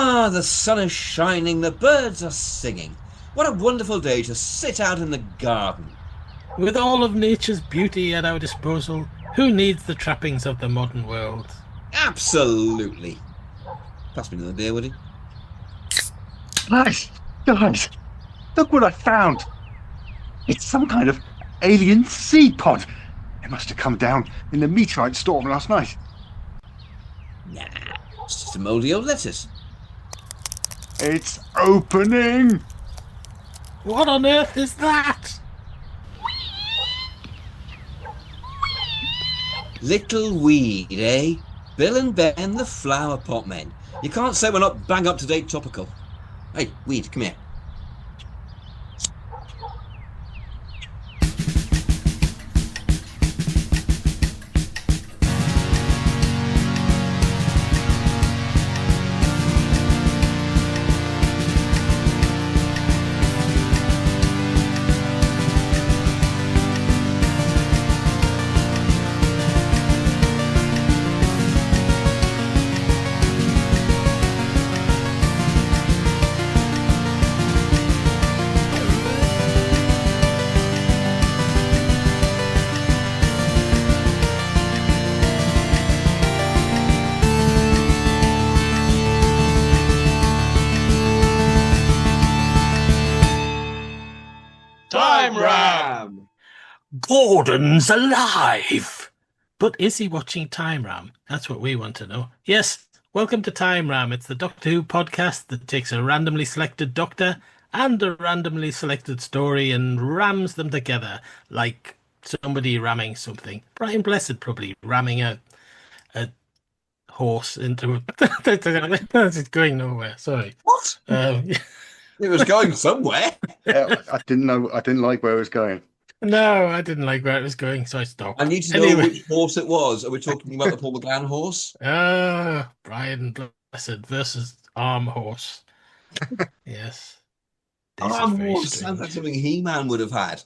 Ah, the sun is shining, the birds are singing. What a wonderful day to sit out in the garden. With all of nature's beauty at our disposal, who needs the trappings of the modern world? Absolutely. Pass me another beer, would you? Guys, look what I found. It's some kind of alien seed pod. It must have come down in the meteorite storm last night. Nah, it's just a mouldy old lettuce. It's opening. What on earth is that? Little weed, eh? Bill and Ben, the flower pot men. You can't say we're not bang up to date topical. Hey, weed, come here. Time Ram! Gordon's alive! But is he watching Time Ram? That's what we want to know. Yes, welcome to Time Ram. It's the Doctor Who podcast that takes a randomly selected doctor and a randomly selected story and rams them together like somebody ramming something. Brian Blessed probably ramming a horse into a... It's going nowhere, sorry. What? It was going somewhere. I didn't know. I didn't like where it was going. No, I didn't like where it was going, so I stopped. I need to know which horse it was. Are we talking about the Paul McGann horse? Brian Blessed versus Arm Horse. Yes. This is Arm very horse strange. sounds like something He-Man would have had.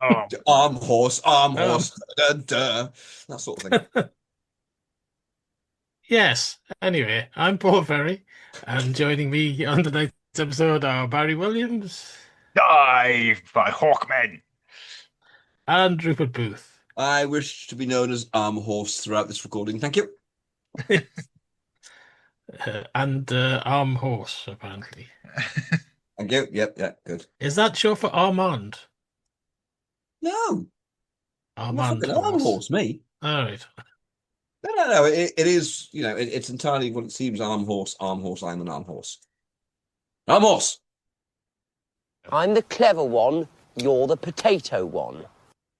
Oh, Arm horse, duh, duh, that sort of thing. Yes. Anyway, I'm Paul Ferry, and joining me on tonight's episode are Barry Williams dive by Hawkmen. and Rupert Booth. I wish to be known as Arm Horse throughout this recording. Thank you. And Arm Horse, apparently. Thank you. Yep, yeah, good. Is that short for Armand? No, I'm not Armand fucking Arm Horse, me. All right. No. It is, it's entirely what it seems. Arm Horse. I'm an Arm Horse. Arm Horse. I'm the clever one, you're the potato one.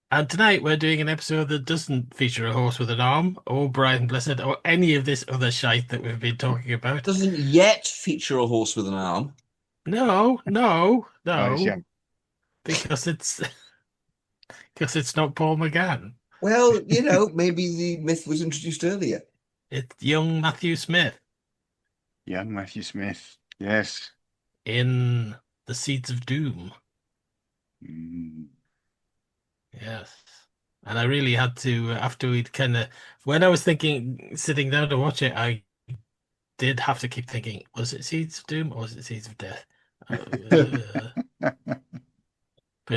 And tonight we're doing an episode that doesn't feature a horse with an arm, or Brian Blessed, or any of this other shite that we've been talking about. Doesn't yet feature a horse with an arm. No, Yeah. because it's not Paul McGann. Well, maybe the myth was introduced earlier. It's young Matthew Smith Young Matthew Smith. Yes. in The Seeds of Doom. Mm. Yes. And I really had to, after we'd when I was sitting down to watch it, I did have to keep thinking, was it Seeds of Doom or was it Seeds of Death? But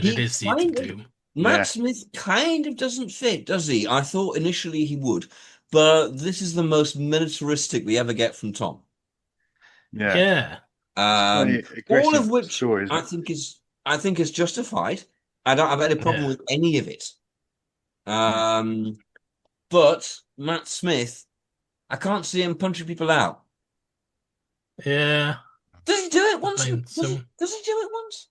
it is Seeds of Doom. Matt Smith kind of doesn't fit, does he? I thought initially he would, but this is the most militaristic we ever get from Tom. Yeah. All of which I think is justified. I don't have any problem with any of it. But Matt Smith, I can't see him punching people out. Yeah. Does he do it once? Does he do it once?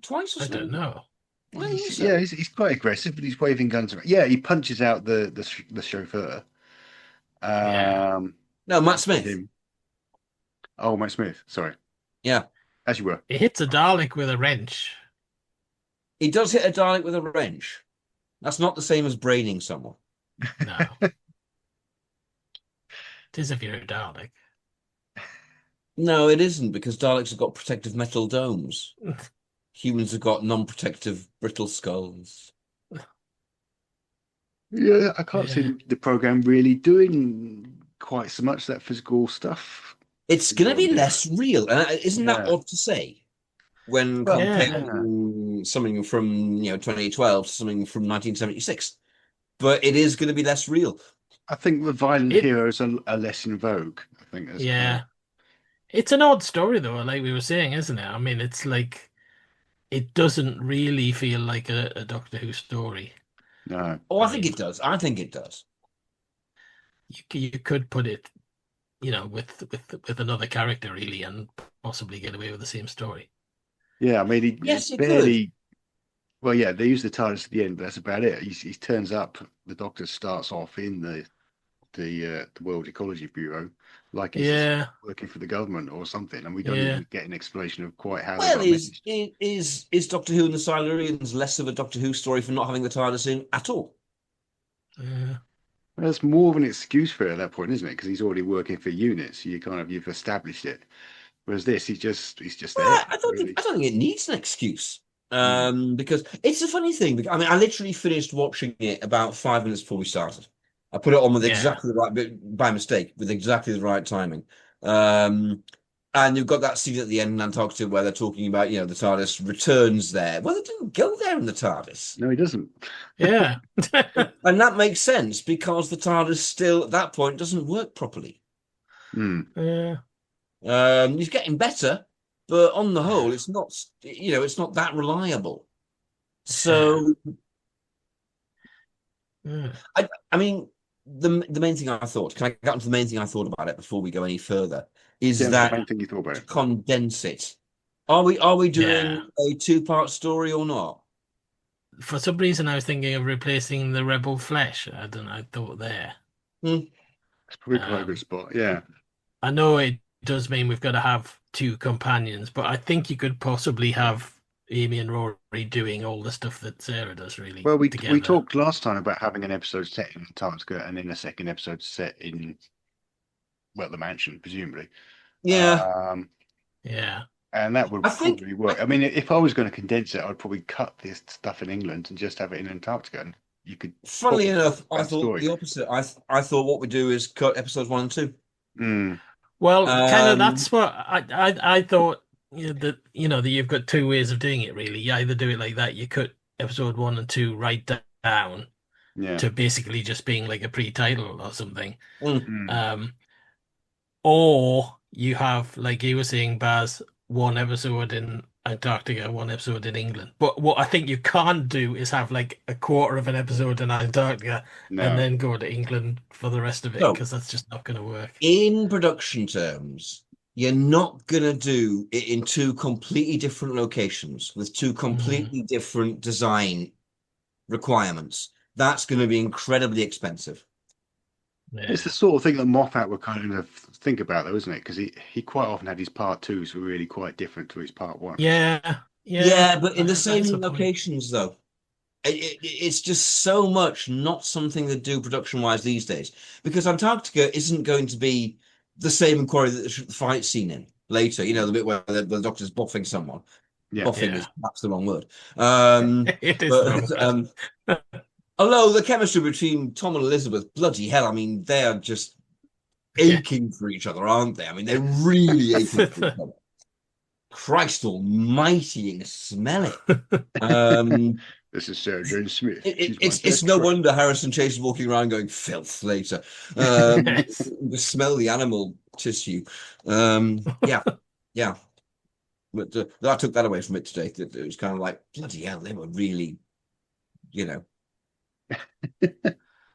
Twice or I something? don't know. Yeah, he's quite aggressive, but he's waving guns around. Yeah, he punches out the chauffeur. No, Matt Smith. Him. Oh, Matt Smith. Sorry. Yeah. As you were. He hits a Dalek with a wrench. He does hit a Dalek with a wrench. That's not the same as braining someone. No. It is if you're a Dalek. No, it isn't, because Daleks have got protective metal domes. Humans have got non-protective brittle skulls. Yeah, I can't see the program really doing quite so much that physical stuff. It's going to be less real. And isn't that Yeah. odd to say when Well, Yeah. comparing something from 2012 to something from 1976? But it is going to be less real. I think the violent It, heroes are less in vogue. I think that's kind of yeah. It's an odd story though, like we were saying, isn't it? I mean, it's like it doesn't really feel like a Doctor Who story. no. Oh, I I think mean, it does. I think it does. you could put it, with another character really, and possibly get away with the same story. Yeah, I mean, he Yes, you could. barely. Well, yeah, they use the TARDIS at the end, but that's about it. He turns up. The Doctor starts off in the World Ecology Bureau, like he's Yeah, working for the government or something, and we don't yeah. even get an explanation of quite how they Well, got a message. is Doctor Who and the Silurians less of a Doctor Who story for not having the TARDIS in at all? Yeah. Well, that's more of an excuse for it at that point, isn't it? Because he's already working for units, so you've established it. Whereas this, he's just there, Well, really. I don't think it needs an excuse. Mm. Because it's a funny thing. I mean, I literally finished watching it about 5 minutes before we started. I put it on with Yeah. exactly the right bit by mistake, with exactly the right timing. Um, and you've got that scene at the end in Antarctica where they're talking about, the TARDIS returns there. Well, they didn't go there in the TARDIS. No, he doesn't. Yeah. And that makes sense because the TARDIS still at that point doesn't work properly. Mm. Yeah. He's getting better, but on the whole, it's not, it's not that reliable. So, Yeah. I mean, the main thing I thought, can I get onto the main thing I thought about it before we go any further, is Yeah, that's the that main thing you thought about to it. condense it. Are we Yeah. doing a two-part story or not? For some reason, I was thinking of replacing the Rebel Flesh. I don't know. I thought there. Hmm. It's probably quite a good Um, spot. Yeah. I know it does mean we've got to have two companions, but I think you could possibly have Amy and Rory doing all the stuff that Sarah does, really, Well, we together. talked last time about having an episode set in Antarctica and then a second episode set in, well, the mansion, presumably. Yeah, Um, Yeah. and that would I think. probably work. I mean, if I was going to condense it, I'd probably cut this stuff in England and just have it in Antarctica, and you could Funnily probably enough, I that thought story. the opposite. I thought what we do is cut episodes 1 and 2. Mm, Well, kind of Um, that's what I thought, that you've got two ways of doing it, really. You either do it like that, you cut episode 1 and 2 right down yeah. to basically just being like a pre-title or something. mm. Mm. Um, Or you have, like you were saying, Baz, one episode in Antarctica, one episode in England. But what I think you can't do is have like a quarter of an episode in Antarctica and No. then go to England for the rest of it, So, because that's just not going to work. in production terms, you're not gonna do it in two completely different locations with two Mm, completely different design requirements. That's going to be incredibly expensive. It's the yeah. sort of thing that Moffat would kind of think about, though, isn't it? Because he quite often had his part twos were really quite different to his part ones. Yeah. Yeah. Yeah, but in the That's same a point. locations, though. It's just so much not something they do production-wise these days. Because Antarctica isn't going to be the same quarry that they shoot the fight scene in later. The bit where the doctor's boffing someone. Yeah. Boffing is Yeah. perhaps the wrong word. Um, It is the wrong but word. although the chemistry between Tom and Elizabeth, bloody hell, I mean, they are just Yeah. aching for each other, aren't they? I mean, they're really aching for each other. Christ almighty, you can smell it. This is Sarah Jane Smith. It, it- She's my it's best no friend. wonder Harrison Chase is walking around going filth later. Yes. You smell the animal tissue. Yeah, yeah. But I took that away from it today. It was kind of like bloody hell, they were really, you know,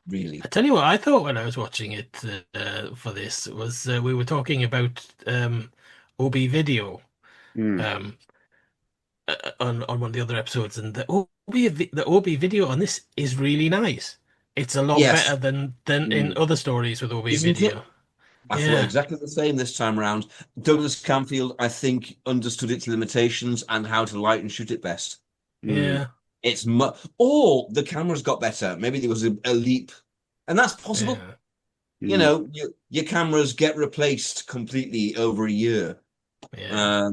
really. I tell you what, I thought when I was watching it for this was we were talking about OB video Mm, um, on one of the other episodes, and the OB video on this is really nice. It's a lot Yes. better than in mm. other stories with OB Isn't it? video. I thought Yeah, exactly the same this time around. Douglas Camfield, I think, understood its limitations and how to light and shoot it best. Mm. yeah, It's or the cameras got better. Maybe there was a leap, and that's possible. yeah, Mm. Your cameras get replaced completely over a year. yeah.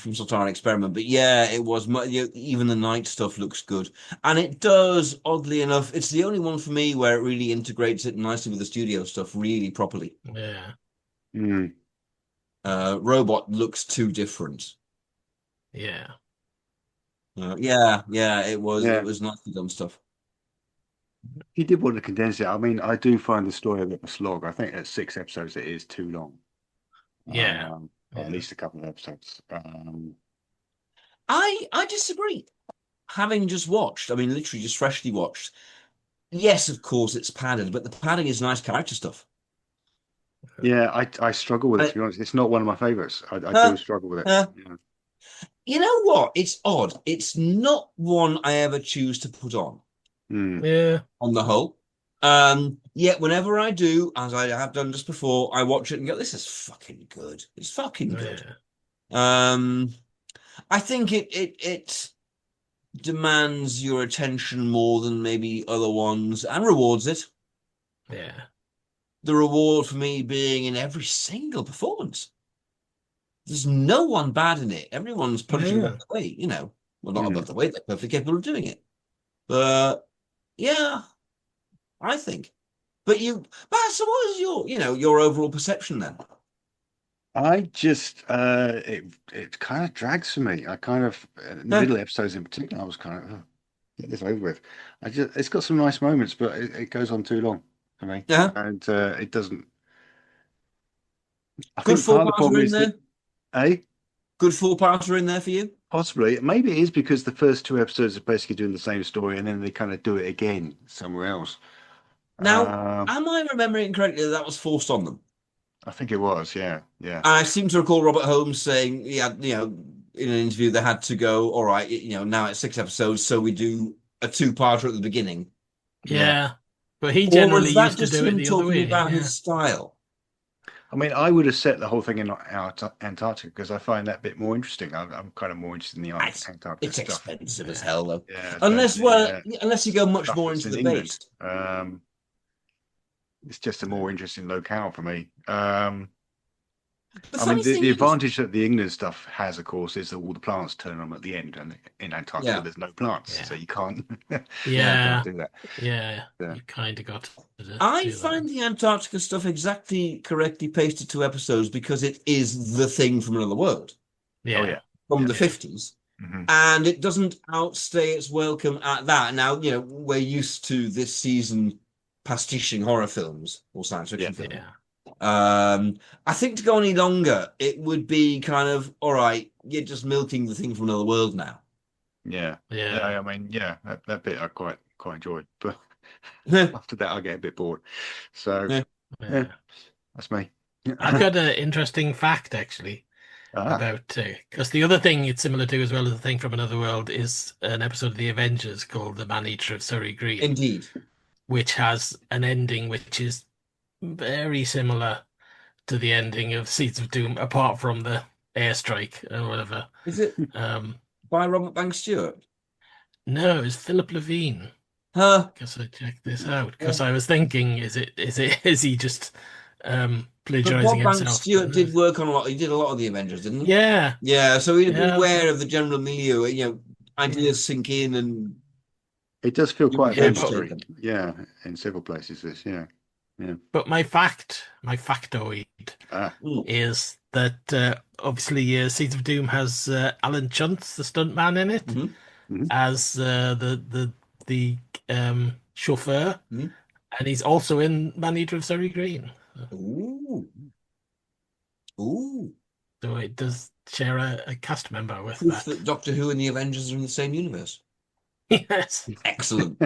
from Sultana Experiment. But yeah, it was even the night stuff looks good, and it does. Oddly enough, it's the only one for me where it really integrates it nicely with the studio stuff really properly. Yeah. Mm. Robot looks too different. Yeah. Yeah, it was Yeah. it was nicely done stuff. If you did want to condense it, I mean, I do find the story a bit of a slog. I think at 6 episodes it is too long. Yeah. Or at least a couple of episodes. I disagree. Having just watched, I mean, literally just freshly watched. Yes, of course, it's padded, but the padding is nice character stuff. Yeah, I struggle with it, to be honest. It's not one of my favorites. I do struggle with it. uh, Yeah. You know what? It's odd. It's not one I ever choose to put on Yeah. the whole. Yet whenever I do, as I have done just before, I watch it and go, "This is fucking good. It's fucking good." I think it demands your attention more than maybe other ones and rewards it. Yeah. The reward for me being in every single performance. There's no one bad in it. Everyone's punching above the weight, you know. Well, not above the weight, they're perfectly capable of doing it. But yeah, I think. But so what is your overall perception then? I just it kind of drags for me. I kind of in the middle episodes in particular, I was kind of get this over with. It's got some nice moments, but it goes on too long for me. Yeah. And it doesn't. I Good think part of the problem four-parter in is there. that Good four-parter in there for you? possibly maybe it is because the first 2 episodes are basically doing the same story, and then they kind of do it again somewhere else. Now, am I remembering correctly that was forced on them? I think it was, yeah. I seem to recall Robert Holmes saying, in an interview they had to go, all right, now it's 6 episodes, so we do a 2-parter at the beginning. Yeah. But he generally used to do it the other way. About his style? I mean, I would have set the whole thing in Antarctica because I find that bit more interesting. I'm kind of more interested in the Antarctica It's stuff. expensive as hell, though. Yeah, unless you go much more into the base. It's just a more interesting locale for me. The I mean, the advantage that the England stuff has, of course, is that all the plants turn on at the end, and in Antarctica there's no plants, so you can't. Yeah, do that. Yeah, you kind of got. I find the Antarctica stuff exactly correctly pasted to episodes because it is the thing from another world. Yeah, from the 50s. And it doesn't outstay its welcome at that. Now, we're used to this season pastiching horror films or science fiction films. I think to go any longer, it would be kind of, all right, you're just milking the thing from another world now. Yeah. I mean, that bit I quite enjoyed, but after that I get a bit bored. So that's me. I've got an interesting fact actually about because the other thing it's similar to as well as the thing from another world is an episode of the Avengers called The Man-Eater of Surrey Green. Indeed. Which has an ending which is very similar to the ending of Seeds of Doom, apart from the airstrike or whatever. Is it by Robert Banks Stewart? No, it's Philip Levine. Because I checked this out. Because I was thinking, is he just plagiarizing himself? Banks Stewart did work on a lot. He did a lot of the Avengers, didn't he? Yeah. Yeah. So he'd be aware of the general milieu. Ideas sink in, and it does feel quite Avengers. Yeah, in several places. Yeah. But my factoid is that obviously Seeds of Doom has Alan Chuntz, the stuntman, in it as the chauffeur, and he's also in Man-Eater of Surrey Green. Ooh. So it does share a cast member with Proof that. Doctor Who and the Avengers are in the same universe. Yes. Excellent.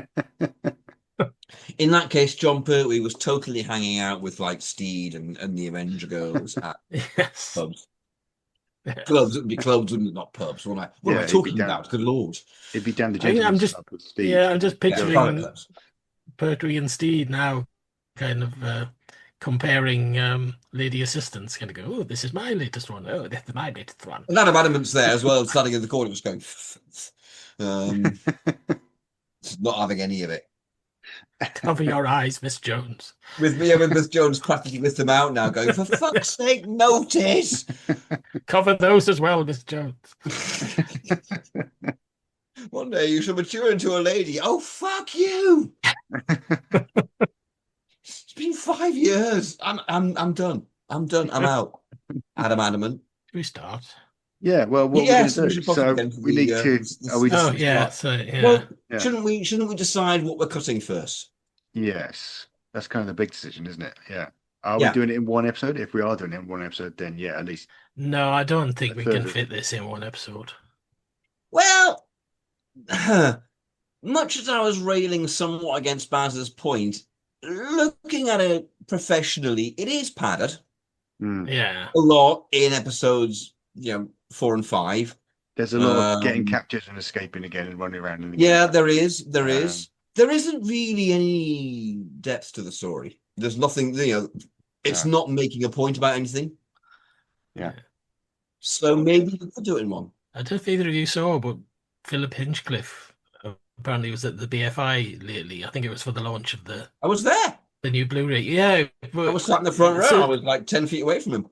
In that case, John Pertwee was totally hanging out with like Steed and the Avenger girls at pubs. Clubs, it would be clubs, wouldn't it? Not pubs. What am I talking about? Good Lord. It'd be down the gentleman's club with Steed. Yeah, I'm just picturing Pertwee and Steed now kind of comparing lady assistants, kind of go, oh, this is my latest one. Oh, this is my latest one. And that abandonment's there as well, standing in the corner, just going, not having any of it. Cover your eyes, Miss Jones. With Miss Jones practically with them out now, going, for fuck's sake, notice. Cover those as well, Miss Jones. One day you shall mature into a lady. Oh, fuck you. It's been 5 years. I'm done. I'm done. I'm out. Adam Adamant. Should we start? Yeah, well, what Yes, we're we going to should do? So possibly get into we the, need to. Are we? Oh yeah, so yeah. Well, Yeah. shouldn't we decide what we're cutting first? Yes, that's kind of the big decision, isn't it? Yeah. Are we Yeah. doing it in one episode? If we are doing it in one episode, then yeah, at least. No, I don't think we can Further. fit this in one episode. Well, much as I was railing somewhat against Baz's point, looking at it professionally, it is padded Mm. Yeah. a lot in episodes, 4 and 5. There's a lot of getting Um, captured and escaping again and running around. And Yeah, there is. There Um, is. There isn't really any depth to the story. There's nothing, it's not making a point about anything. Yeah. So maybe we could do it in one. I don't know if either of you saw, but Philip Hinchcliffe apparently was at the BFI lately. I think it was for the launch of the I was there. new Blu-ray. Yeah, I was sat in the front row. so- I was like 10 feet away from him.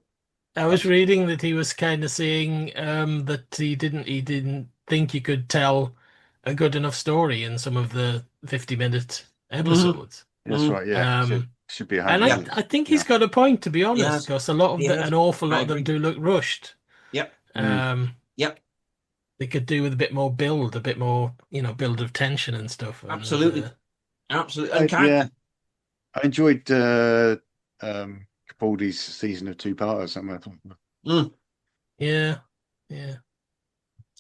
I was reading that he was kind of saying that he didn't think you could tell a good enough story in some of the 50-minute episodes. That's right. Yeah. Should be a And hundred. I think he's got a point, to be honest, Yes. because a lot of He has. an awful lot I of them agree. do look rushed. Yep. Yep. They could do with a bit more build, a bit more, build of tension and stuff. And, Absolutely. Absolutely. And Yeah. I enjoyed Capaldi's season of two-parters. Something I thought. yeah.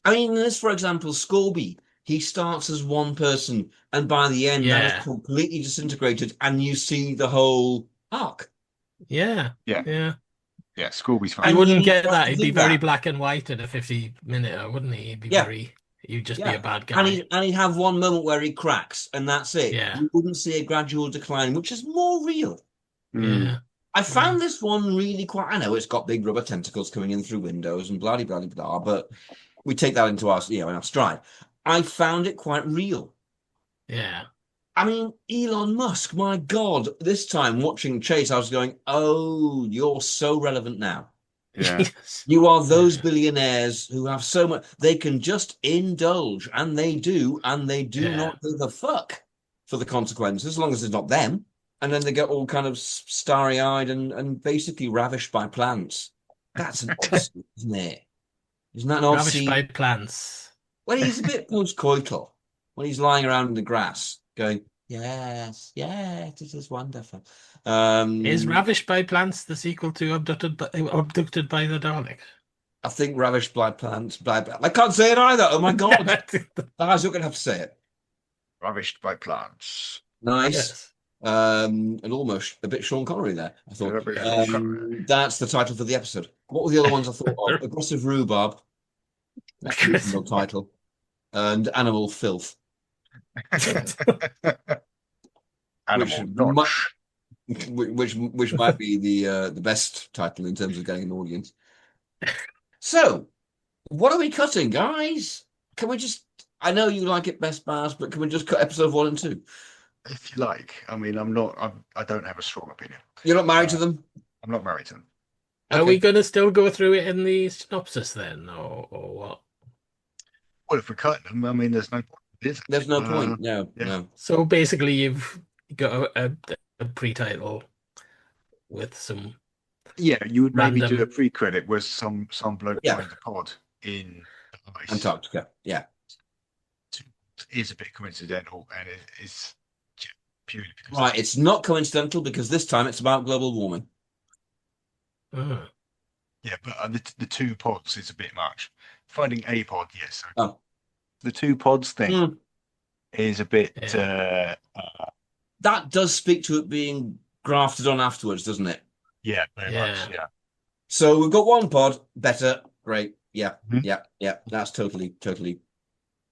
I mean, this, for example, Scorby, he starts as one person, and by the end, that Yeah. is completely disintegrated, and you see the whole arc. Yeah. Yeah, Scorby's fine. You And wouldn't you get have that. to He'd do be very that. black and white in a 50-minute, wouldn't he? He'd be Yeah. you'd just be Yeah. a bad And guy. he'd have one moment where he cracks, and that's it. Yeah. You wouldn't see a gradual decline, which is more real. Mm. Yeah. I found this one really quite. I know it's got big rubber tentacles coming in through windows and blah blah blah blah, but we take that into our in our stride. I found it quite real. Yeah. I mean, Elon Musk, my God, this time watching Chase, I was going, oh, you're so relevant now. Yeah. Yes. You are those Yeah. billionaires who have so much, they can just indulge, and they do Yeah. not give a fuck for the consequences, as long as it's not them. And then they get all kind of starry-eyed and basically ravished by plants. That's an odd scene, isn't it? Isn't that an odd Ravished scene? by plants. Well, he's a bit post-coital when he's lying around in the grass going, yes, it is wonderful. Is Ravished by Plants the sequel to Abducted by the Daleks? I think ravished by plants. I can't say it either. Oh my God. Guys, you're going to have to say it. Ravished by plants. Nice. Yes. And almost a bit Sean Connery there, I thought. Yeah, a bit Sean Connery. That's the title for the episode. What were the other ones I thought of? Aggressive Rhubarb. That's the original title. And Animal Filth. Animal Which notch. which might be the best title in terms of getting an audience. So, what are we cutting, guys? Can we just? I know you like it best, Baz, but can we just cut episode 1 and 2? If you like. I mean, I don't have a strong opinion. You're not married to them? I'm not married to them. Are we going to still go through it in the synopsis then, or what? Well, if we're cutting them, I mean, there's no point. Is there? There's no point. No, yeah. no. So basically, you've got a pre-title with some. Yeah, you would maybe Random. do a pre-credit where some bloke Yeah. finds a pod in the ice. Antarctica. Yeah. Is a bit coincidental, and it is purely because Right. It's not coincidental because this time it's about global warming. Oh. yeah, but the two pods is a bit much. Finding a pod, yes. Oh. The two pods thing is a bit. That does speak to it being grafted on afterwards, doesn't it? Yeah, very much. Yeah. Yeah. So we've got one pod. Better. Great. Yeah. Mhm. Yeah. That's totally.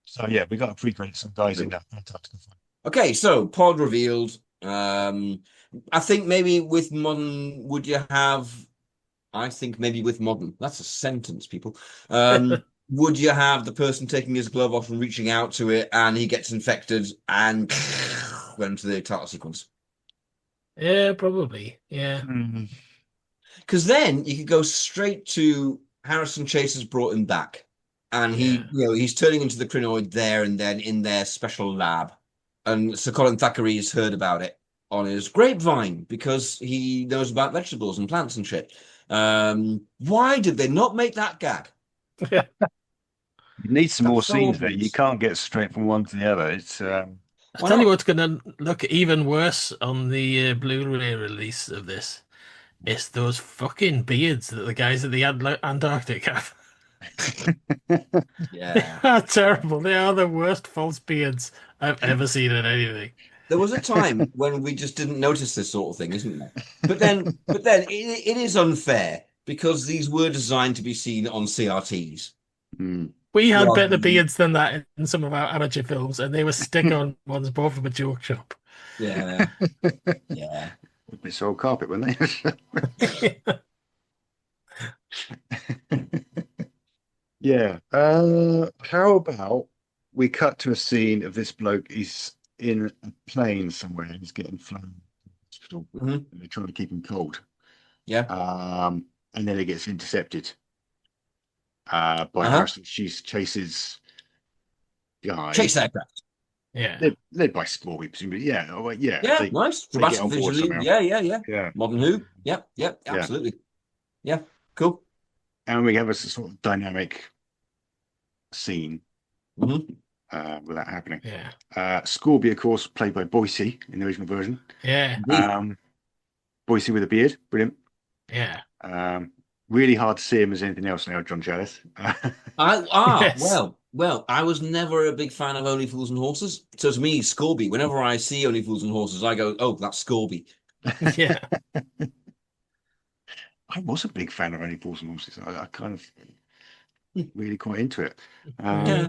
So yeah, we got a pre-credit. Some guys in that Antarctica. Okay, so pod revealed. I think maybe with modern, would you have? I think maybe with modern. That's a sentence, people. Would you have the person taking his glove off and reaching out to it, and he gets infected, and went to the title sequence. Yeah, probably. Yeah. Because then you could go straight to Harrison Chase has brought him back, and he's turning into the crinoid there and then in their special lab, and Sir Colin Thackeray has heard about it on his grapevine because he knows about vegetables and plants and shit. Why did they not make that gag? You need some more so scenes there. obvious. You can't get straight from one to the other. It's I Why tell you not? what's going to look even worse on the Blu-ray release of this. It's those fucking beards that the guys at the Antarctic have. Yeah. They are terrible. They are the worst false beards I've ever seen in anything. There was a time when we just didn't notice this sort of thing, isn't there? But then it is unfair because these were designed to be seen on CRTs. We had Rather better than- beards than that in some of our amateur films, and they were stick-on ones bought from a joke shop. Yeah. Yeah. They sold carpet, weren't they? Yeah. How about we cut to a scene of this bloke? He's in a plane somewhere. He's getting flown to the hospital. Mhm. They're trying to keep him cold. Yeah. And then it gets intercepted by Harrison. She chases guy. Chase aircraft. Yeah. Led by Scorby, presumably. Yeah. Oh, well, yeah. Yeah, They nice. get Dramatic on board visually. somehow. Yeah. Modern Who. Yep, absolutely. Yeah, cool. And we have a sort of dynamic scene Mhm. with that happening. Yeah. Scorby, of course, played by Boise in the original version. Yeah. Boise with a beard, brilliant. Yeah. Really hard to see him as anything else now, John Challis. Yes. Well, I was never a big fan of Only Fools and Horses. So to me, Scorby, whenever I see Only Fools and Horses, I go, oh, that's Scorby. Yeah. I was a big fan of Only Fools and Horses. I kind of really quite into it. Yeah.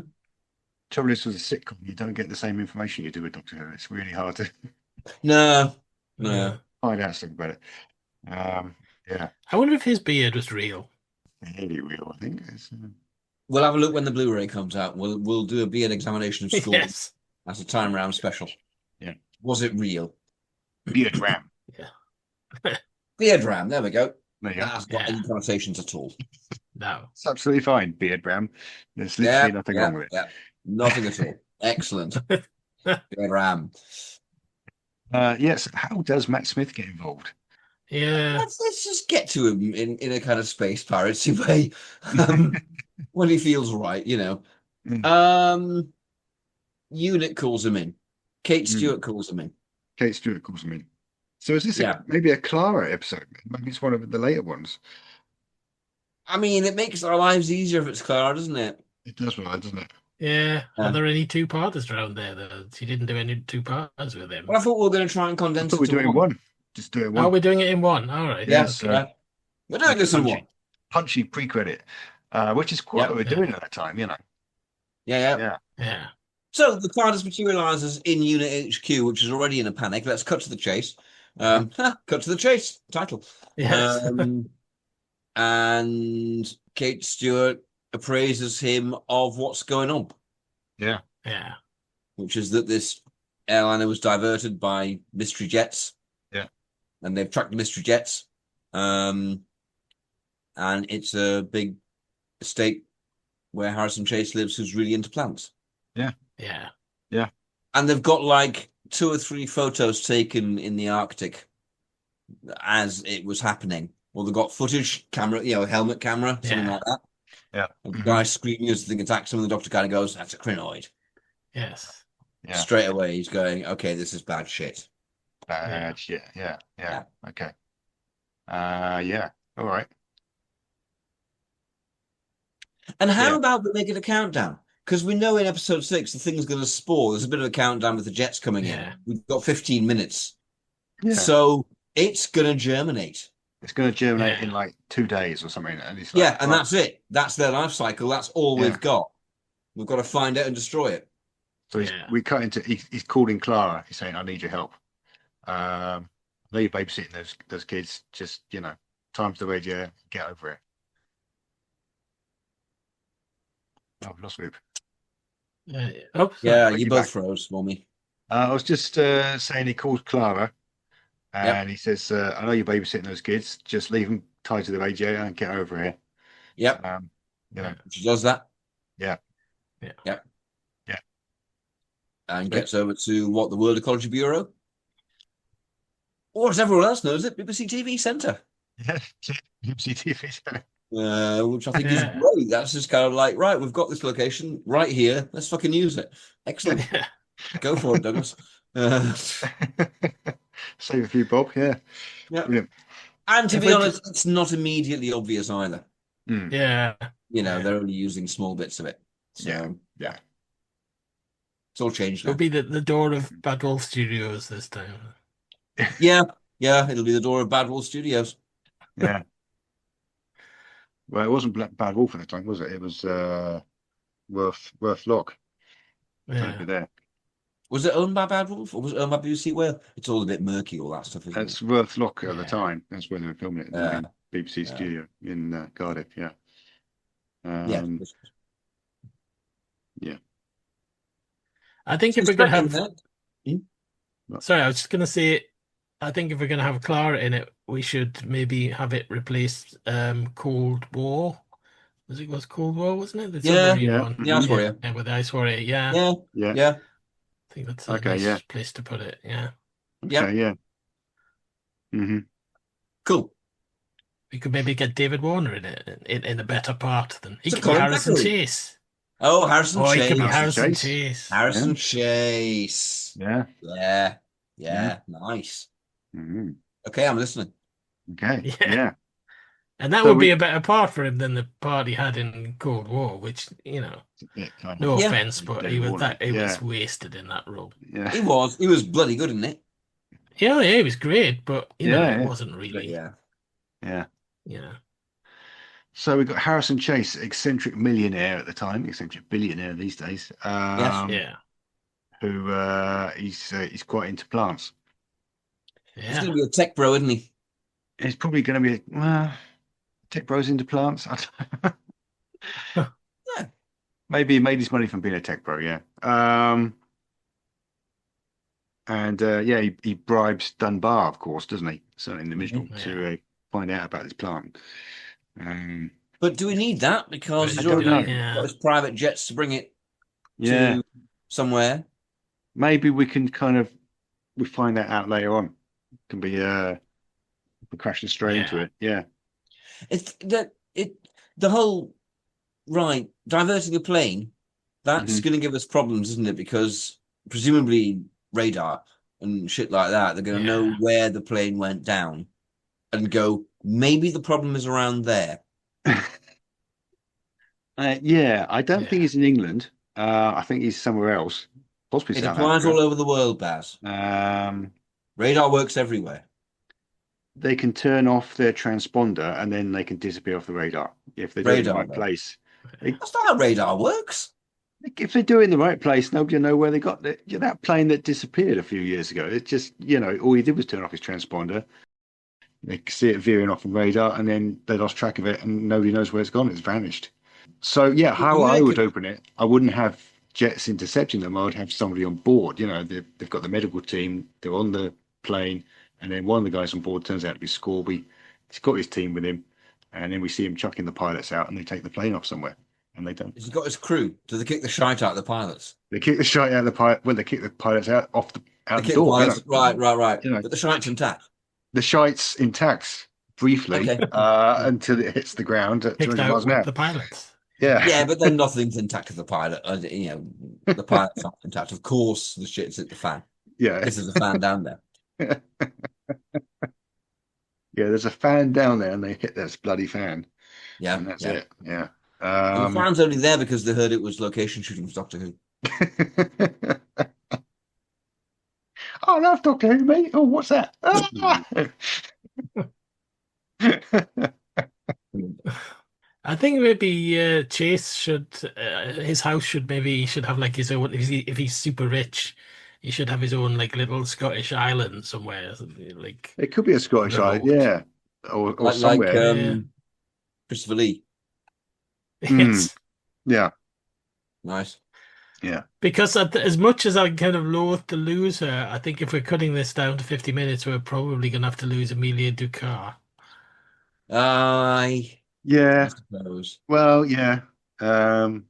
Trouble is, with a sitcom, you don't get the same information you do with Doctor Who. It's really hard to No. find out stuff about it. Yeah, I wonder if his beard was real. really real, I think. We'll have a look when the Blu-ray comes out. We'll do a beard examination of Scorby. Yes. That's a time round special. Yeah. Was it real? Beard ram. Beard ram. There we go. There you That go. hasn't got any connotations at all. No. It's absolutely fine, beard ram. There's literally nothing wrong with it. Yeah. Nothing at all. Excellent. Beard ram. Yes. How does Matt Smith get involved? Yeah. Let's just get to him in a kind of space piracy way. When he feels right, you know. Unit calls him in. Kate Stewart calls him in. Kate Stewart calls him in. So is this maybe a Clara episode? Maybe it's one of the later ones. I mean, it makes our lives easier if it's Clara, doesn't it? It does, well, doesn't it? Yeah. Are there any two-parters around there? She didn't do any two-parters with him. Well, I thought we were going to try and condense it We're to doing one. Just do it one. Oh, we're doing it in one. All right. Yeah, Yes, we're doing this in one. Punchy pre-credit, which is quite what we're doing at that time, you know. Yeah. So the TARDIS materializes in Unit HQ, which is already in a panic. Let's cut to the chase. Cut to the chase. Title. Yes. And Kate Stewart appraises him of what's going on. Yeah. Which is that this airliner was diverted by mystery jets. Yeah. And they've tracked the mystery jets. And it's a big estate where Harrison Chase lives, who's really into plants. Yeah. And they've got like 2 or 3 photos taken in the Arctic as it was happening. Or they've got footage, camera, helmet camera, something like that. Yeah. And the guy screaming as the thing attacks him, and the doctor kind of goes, that's a crinoid. Yes. Yeah. Straight away, he's going, okay, this is bad shit. Bad shit. Yeah. Okay. Yeah. All right. And how about we make it a countdown? Because we know in episode 6 the thing's going to spore. There's a bit of a countdown with the jets coming in. We've got 15 minutes. Yeah. So it's going to germinate. It's going to germinate in like 2 days or something. And it's And that's it. That's their life cycle. That's all we've got. We've got to find it and destroy it. So we cut into. He's calling Clara. He's saying, "I need your help. I know you're babysitting those kids. Just time's the radio. Get over it." Oh, I've lost Loop. Oh, Yeah, Like you you're both back. froze, Mommy. I was just saying he called Clara Yep. and he says, I know you're babysitting those kids. Just leave them tied to the radiator and get over here. Yep. You know, She does that. yeah. Yeah. Yep. Yeah. And gets over to what, the World Ecology Bureau? Or as everyone else knows it, BBC TV Centre. Yeah. BBC TV. Which I think is Yeah. great. That's just kind of like, right, we've got this location right here. Let's fucking use it. Excellent. Yeah. Go for it, Douglas. Save a few bob, yeah. Yeah. Brilliant. And to If be we- honest, it's not immediately obvious either. Mm. Yeah. You know, Yeah. they're only using small bits of it. So, yeah. It's all changed now. It'll be the door of Bad Wolf Studios this time. Yeah, it'll be the door of Bad Wolf Studios. Yeah. Well, it wasn't Bad Wolf at the time, was it? It was Worth Lock. Yeah. Over there. Was it owned by Bad Wolf or was it owned by BBC Wales? It's all a bit murky, all that stuff, isn't it? That's Worth Lock at the Yeah. time. That's where they were filming it in the main BBC Yeah. studio in Cardiff. Yeah. Yeah. Yeah. I think if So we're going to second have... then, Sorry, I was just going to say, I think if we're going to have Clara in it, we should maybe have it replace Cold War. It was Cold War, wasn't it? The Yeah. submarine Yeah. one. The Ice Warrior. Yeah, with the Ice Warrior. Yeah. Yeah, Yeah. yeah. I think that's a Okay, nice yeah. place to put it. Yeah. Yeah. Okay, yeah. Mm-hmm. Cool. We could maybe get David Warner in it in a better part than he So could be Colin Harrison Thackeray. Chase. Oh, Harrison Oh, he Chase. could be Harrison Harrison Chase. Chase. Harrison Chase. Yeah. Yeah. Nice. Mm-hmm. Okay, I'm listening. Okay. Yeah. Yeah. And that So would be we- a better part for him than the part he had in Cold War, which, Yeah, kind of. no Yeah. offense, but he David was Warner. he was Yeah. wasted in that role. Yeah. He was bloody good, isn't it? Yeah, he was great, but Yeah, it yeah. wasn't really. Yeah. Yeah. Yeah. So we've got Harrison Chase, eccentric millionaire at the time, eccentric billionaire these days. Yeah. Who he's quite into plants. He's Yeah. going to be a tech bro, isn't he? He's probably going to be tech bros into plants. I don't know. Yeah. Maybe he made his money from being a tech bro. Yeah. He bribes Dunbar, of course, doesn't he? Certainly in the middle Yeah. to find out about this plant. But do we need that? Because I he's don't already know. got his private jets to bring it Yeah. to somewhere. Maybe we can we find that out later on. Can be we're crashing straight into it. Yeah. It's the whole diverting a plane. That's Mm-hmm. going to give us problems, isn't it? Because presumably radar and shit like that, they're going to know where the plane went down and go, maybe the problem is around there. I don't think he's in England. I think he's somewhere else. Possibly It South applies Africa. all over the world, Baz. Radar works everywhere. They can turn off their transponder and then they can disappear off the radar if they do it in the right place. That's not how radar works. If they do it in the right place, nobody will know where they got that plane that disappeared a few years ago. It just, all he did was turn off his transponder. They could see it veering off the radar, and then they lost track of it, and nobody knows where it's gone. It's vanished. So, yeah, how I would open it, I wouldn't have jets intercepting them. I would have somebody on board. They've got the medical team. They're on the plane, and then one of the guys on board turns out to be Scorby. He's got his team with him, and then we see him chucking the pilots out, and they take the plane off somewhere. And they don't. He's got his crew. Do they kick the shite out of the pilots? They kick the shite out of the pilot. Well, they kick the pilots out off the They door. kick the pilots, right. But the shite's intact. The shite's intact briefly until it hits the ground at 200 miles an hour. The pilots. Yeah, but then nothing's intact of the pilot. The pilot's not intact. Of course, the shit's at the fan. Yeah. This is a fan down there. Yeah, there's a fan down there, and they hit this bloody fan. Yeah, and that's it. Yeah. And the fan's only there because they heard it was location shooting for Doctor Who. I love Doctor Who, mate. Oh, what's that? I think maybe Chase should his house should have like his own. If he's super rich, he should have his own like little Scottish island somewhere. Like it could be a Scottish island, yeah, or somewhere. Like Christopher Lee. Yes. Yeah. Nice. Yeah. Because as much as I'm kind of loath to lose her, I think if we're cutting this down to 50 minutes, we're probably going to have to lose Amelia Ducar. I Yeah. suppose. Well, yeah. I Helen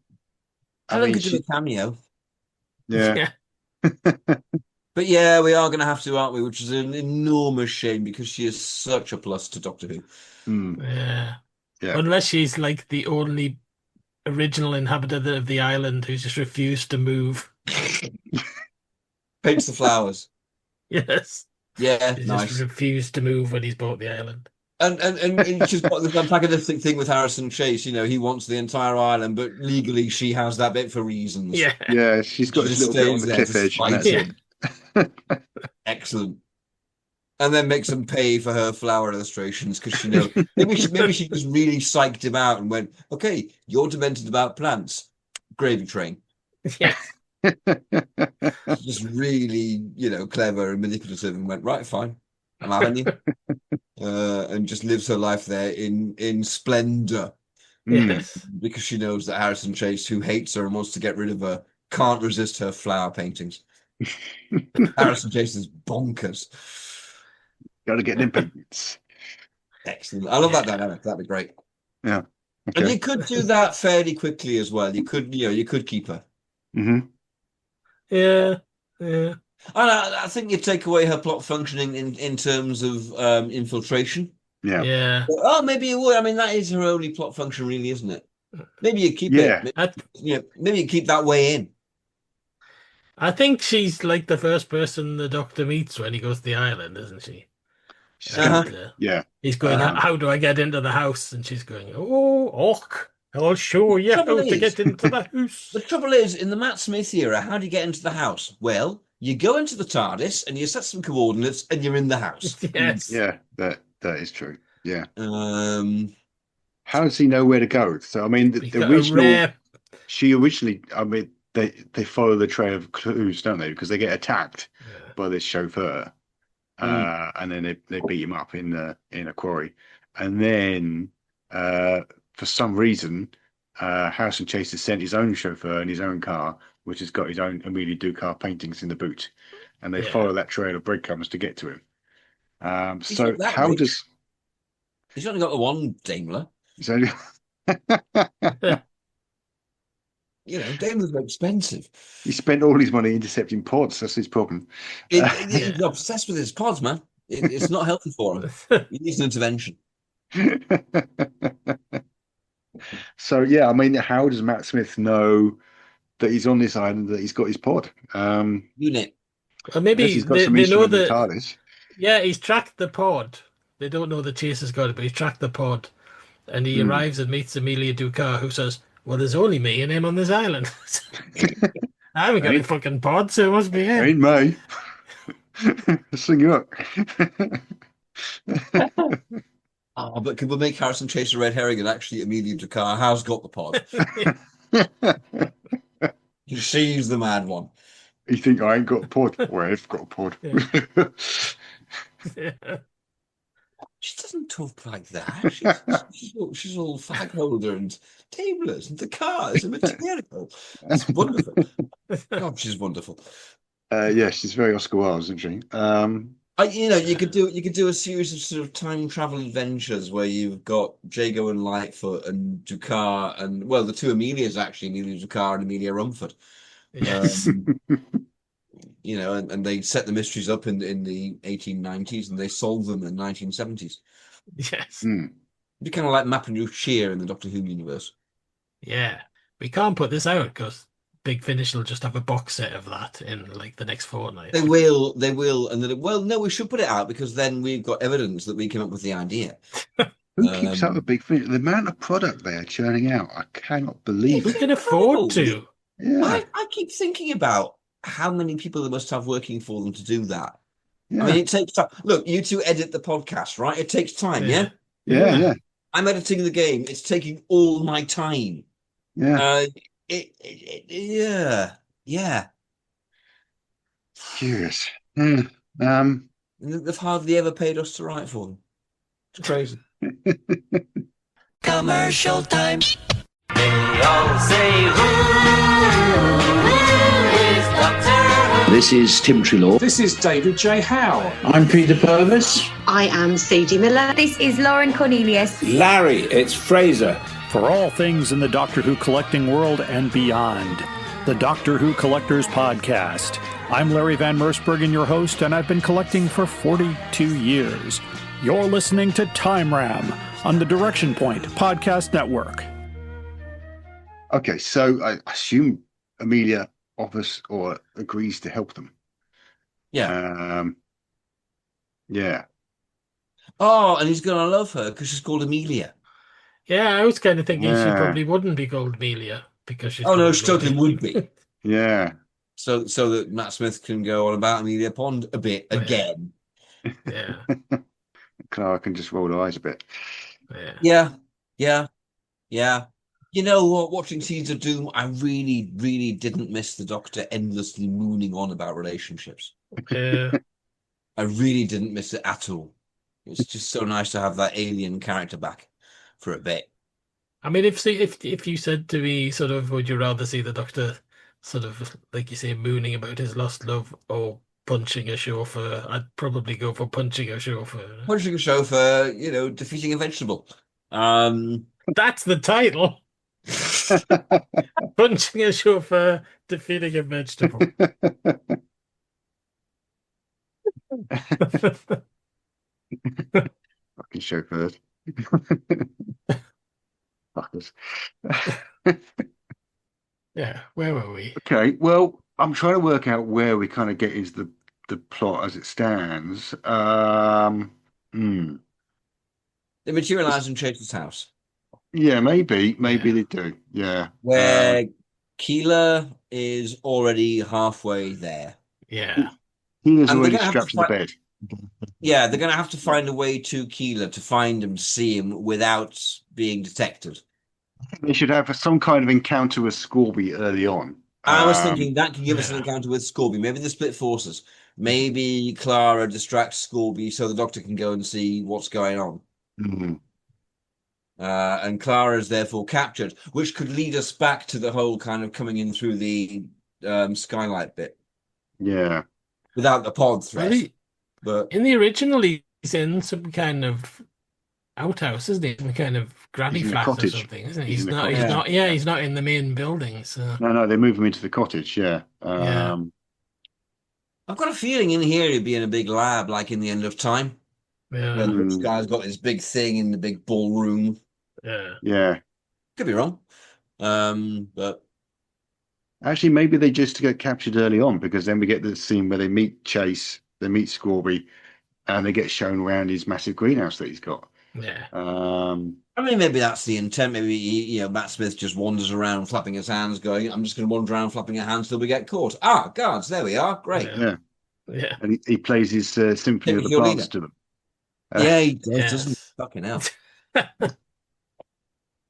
mean, could do a cameo. yeah. Yeah. But yeah, we are going to have to, aren't we? Which is an enormous shame because she is such a plus to Doctor Who. Hmm. Yeah. Yeah. Unless she's like the only original inhabitant of the island who's just refused to move. Paints the flowers. Yes. Yeah, He's just nice. refused to move when he's bought the island. And she's got this antagonistic thing with Harrison Chase. You know, he wants the entire island, but legally she has that bit for reasons. Yeah. Yeah. She's got She this just little bit on stays the there cliff to edge, and spite that's him. it. Excellent. And then makes him pay for her flower illustrations because she knows maybe she just really psyched him out and went, "Okay, you're demented about plants, gravy train." Yeah. She's just really, clever and manipulative, and went, "Right, fine, I'm having you," and just lives her life there in splendor Yes. because she knows that Harrison Chase, who hates her and wants to get rid of her, can't resist her flower paintings. Harrison Chase is bonkers. Got to get them paintings. Excellent. I love that dynamic. That'd be great. Yeah. And Okay. you could do that fairly quickly as well. You could keep her. Hmm. Yeah. Yeah. And I think you take away her plot functioning in terms of infiltration. Yeah. Yeah. Oh, maybe it would. I mean, that is her only plot function, really, isn't it? Maybe you keep Yeah. it. Maybe you keep that way in. I think she's like the first person the Doctor meets when he goes to the island, isn't she? She's Uh-huh. gonna, yeah. He's going, Um, how do I get into the house? And she's going, oh, och, I'll show you how trouble to is- get into the house. The trouble is, in the Matt Smith era, how do you get into the house? Well, you go into the TARDIS and you set some coordinates, and you're in the house. Yes. yeah, that is true. Yeah. Um, How does he know where to go? So I mean, He's the got a original. rare... She originally. I mean, they follow the trail of clues, don't they? Because they get attacked by this chauffeur, and then they beat him up in a quarry, and then for some reason, Harrison Chase has sent his own chauffeur in his own car, which has got his own Amelia Ducar paintings in the boot, and they follow that trail of breadcrumbs to get to him. He's So not that how rich. does He's only got the one Daimler. so? Daimlers are expensive. He spent all his money intercepting pods. That's his problem. He's obsessed with his pods, man. It's not healthy for him. He needs an intervention. So yeah, I mean, how does Matt Smith know that he's on this island, that he's got his pod? Unit. Or maybe Unless he's got they some know instrument in the that... TARDIS. Yeah, he's tracked the pod. They don't know the chase has got it, but he's tracked the pod. And he arrives and meets Amelia Ducar, who says, well, there's only me and him on this island. I haven't got any fucking pod, so it must be him. Ain't me. Sing you up. Oh, but could we make Harrison Chase a red herring and actually Amelia Ducar has got the pod? She's the mad one. You think I ain't got a pod? Well, I've got a pod. She doesn't talk like that. She's all flag holder and tablers and the cars and material. That's wonderful. God, she's wonderful. Yeah, she's very Oscar Wilde, isn't she? You could do a series of sort of time travel adventures where you've got Jago and Lightfoot and Ducar and the two Amelias actually, Amelia Ducar and Amelia Rumford. Yes. And they set the mysteries up in the 1890s and they solve them in the 1970s. Yes. Be kind of like Map and Cheer in the Doctor Who universe. Yeah. We can't put this out because Big Finish will just have a box set of that in like the next fortnight. They will, and then no, we should put it out because then we've got evidence that we came up with the idea. Who keeps up with Big Finish? The amount of product they are churning out, I cannot believe We it. can afford to. Yeah. I keep thinking about how many people they must have working for them to do that. Yeah. I mean, it takes time. Look, you two edit the podcast, right? It takes time, yeah? Yeah. I'm editing the game. It's taking all my time. Yeah. Yeah. Curious. Yeah. They've hardly ever paid us to write for them. It's crazy. Commercial time. They all say, ooh. This is Tim Trelaw. This is David J. Howe. I'm Peter Purvis. I am Sadie Miller. This is Lauren Cornelius. Larry, it's Fraser. For all things in the Doctor Who collecting world and beyond, the Doctor Who Collectors Podcast. I'm Larry Van Mersbergen, your host, and I've been collecting for 42 years. You're listening to Time Ram on the Direction Point Podcast Network. Okay, so I assume Amelia offers or agrees to help them. Yeah. Yeah. Oh, and he's gonna love her because she's called Amelia. Yeah, I was kind of thinking she Yeah. probably wouldn't be called Amelia because she's. Oh no, called she totally Amelia. would be. Yeah. So that Matt Smith can go on about Amelia Pond a bit Yeah. again. Yeah, Clara can just roll her eyes a bit. yeah. Yeah. You know what? Watching Seeds of Doom, I really, really didn't miss the Doctor endlessly mooning on about relationships. Yeah. I really didn't miss it at all. It's just so nice to have that alien character back for a bit. I mean, if you said to me, sort of, would you rather see the Doctor, sort of, like you say, mooning about his lost love or punching a chauffeur? I'd probably go for punching a chauffeur. Punching a chauffeur, defeating a vegetable. That's the title. Punching a chauffeur, defeating a vegetable. Fucking chauffeurs. Fuckers. Yeah, where were we? Okay, well, I'm trying to work out where we kind of get into the plot as it stands. They materialize in Chase's house, Yeah, maybe Yeah. they do. Yeah. where Keeler is already halfway there. Yeah, He was And they're already gonna have to strapped to the fight- bed. Yeah, they're going to have to find a way to Keeler to find him, see him without being detected. They should have some kind of encounter with Scorby early on. I was thinking that could give us an yeah. encounter with Scorby. Maybe they split forces. Maybe Clara distracts Scorby so the Doctor can go and see what's going on. Mm, And Clara is therefore captured, which could lead us back to the whole kind of coming in through the skylight bit yeah. without the pod threat. Really? But In the original, he's in some kind of outhouse, isn't he? Some kind of granny He's in a flat or cottage. something, isn't he? He's He's in a not. cottage. He's not. Yeah, he's not in the main building. So No, they move him into the cottage. Yeah. Yeah. I've got a feeling in here he'd be in a big lab, like in the End of Time. yeah, When this guy's got this big thing in the big ballroom. yeah. Yeah. Could be wrong. But Actually, maybe they just get captured early on because then we get the scene where they meet Chase, they meet Scorby, and they get shown around his massive greenhouse that he's got. Yeah. I mean, maybe that's the intent. Maybe Matt Smith just wanders around flapping his hands, going, "I'm just going to wander around flapping your hands till we get caught." Ah, guards, there we are. Great. Yeah. Yeah. And he plays his Symphony of the Your Plants leader. to them. Yeah, he does, Yes. doesn't he? Fucking hell.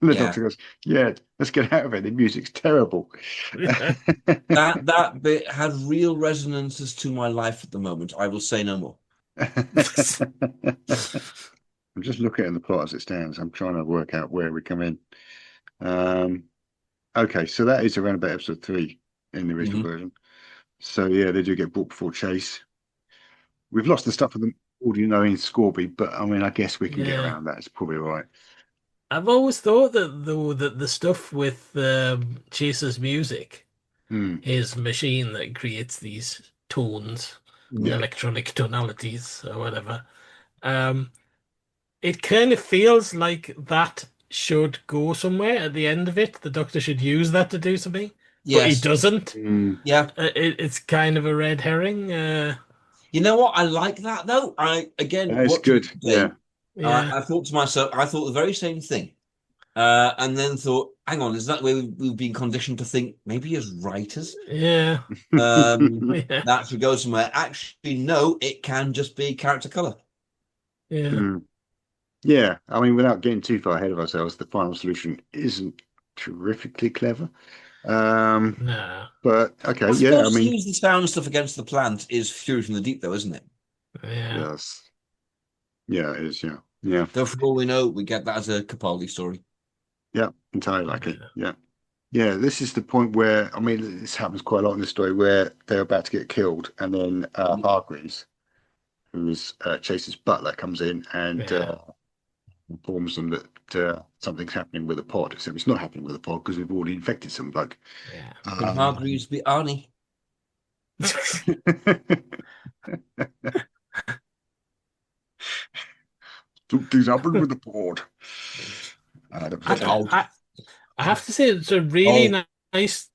And the Yeah. doctor goes, "Yeah, let's get out of it. The music's terrible." Yeah. That bit had real resonances to my life at the moment. I will say no more. I'm just looking at the plot as it stands. I'm trying to work out where we come in. Okay, so that is around about episode 3 in the original version. So yeah, they do get brought before Chase. We've lost the stuff of them already knowing Scorby, but I mean, I guess we can get Yeah. around that. It's probably all right. I've always thought that the stuff with Chase's music, Hmm. his machine that creates these tones, Yeah. electronic tonalities or whatever, it kind of feels like that should go somewhere at the end of it. The Doctor should use that to do something, but he Yes. doesn't. Hmm. Yeah. It's kind of a red herring. You know what? I like that though. That's watching good. it today, Yeah. Yeah, I thought to myself, I thought the very same thing. And then thought, hang on, is that the way we've been conditioned to think maybe as writers? yeah, yeah, That should go somewhere. Actually, no, it can just be character color. yeah. Hmm. Yeah, I mean, without getting too far ahead of ourselves, the final solution isn't terrifically clever. Nah, But okay, I yeah, I suppose to mean, use the sound stuff against the plant is Fury from the Deep, though, isn't it? yeah. yes, yeah, it is, yeah, Though for all we know, we get that as a Capaldi story. yeah, entirely likely, yeah. Yeah, this is the point where, I mean, this happens quite a lot in the story where they're about to get killed, and then Hargreaves, who's Chase's butler, comes in and Yeah. informs them that something's happening with the pod. Except it's not happening with the pod because we've already infected some bloke. Yeah. Could Hargreaves be Arnie? Something's happened with the pod. I have to say, it's a really nice,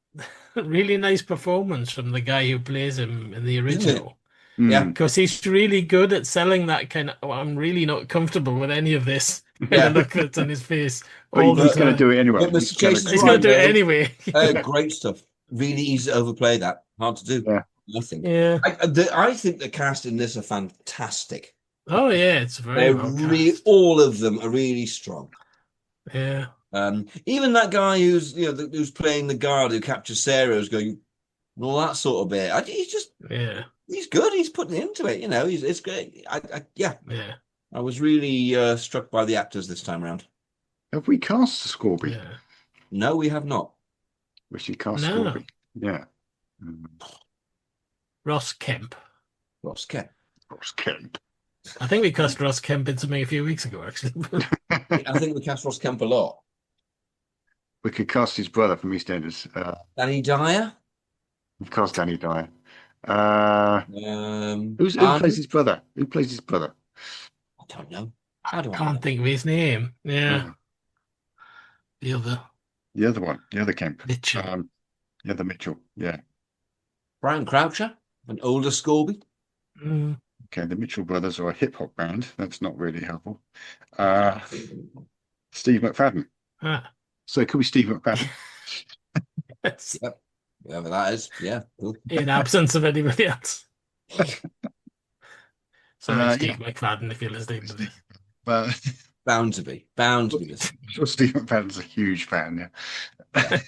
really nice performance from the guy who plays him in the original. Yeah. Because he's really good at selling that kind of, I'm really not comfortable with any of this kind Yeah. of look that's on his face. But he's going to do it anyway. But Mr. Chase He's going to do it anyway. Great stuff. Really easy to overplay that. Hard to do. Yeah. I think. Yeah. I think the cast in this are fantastic. Oh, yeah, it's very well cast. All of them are really strong. Yeah. Even that guy who's who's playing the guard who captures Sarah, who's going and all that sort of bit. He's good. He's putting into it. It's great. Yeah. I was really struck by the actors this time around. Have we cast Scorby? Yeah. No, we have not. We should cast Scorby. Yeah. Ross Kemp. Ross Kemp. I think we cast Ross Kemp in something a few weeks ago, actually. I think we cast Ross Kemp a lot. We could cast his brother from EastEnders. Danny Dyer? We've cast Danny Dyer. Who plays his brother? Who plays his brother? I don't know. I can't think of his name. Yeah. The other one. The other Kemp. Mitchell. The other Mitchell. Yeah. Brian Croucher, an older Scorby. Okay, the Mitchell brothers are a hip hop band. That's not really helpful. Steve McFadden. So it could be Steve McFadden. Yep. Whoever that is. Yeah. Cool. In absence of anybody else. Sorry, Steve McFadden, if you're listening to this. Well, bound to be listening. I'm sure Steve McFadden's a huge fan. Yeah.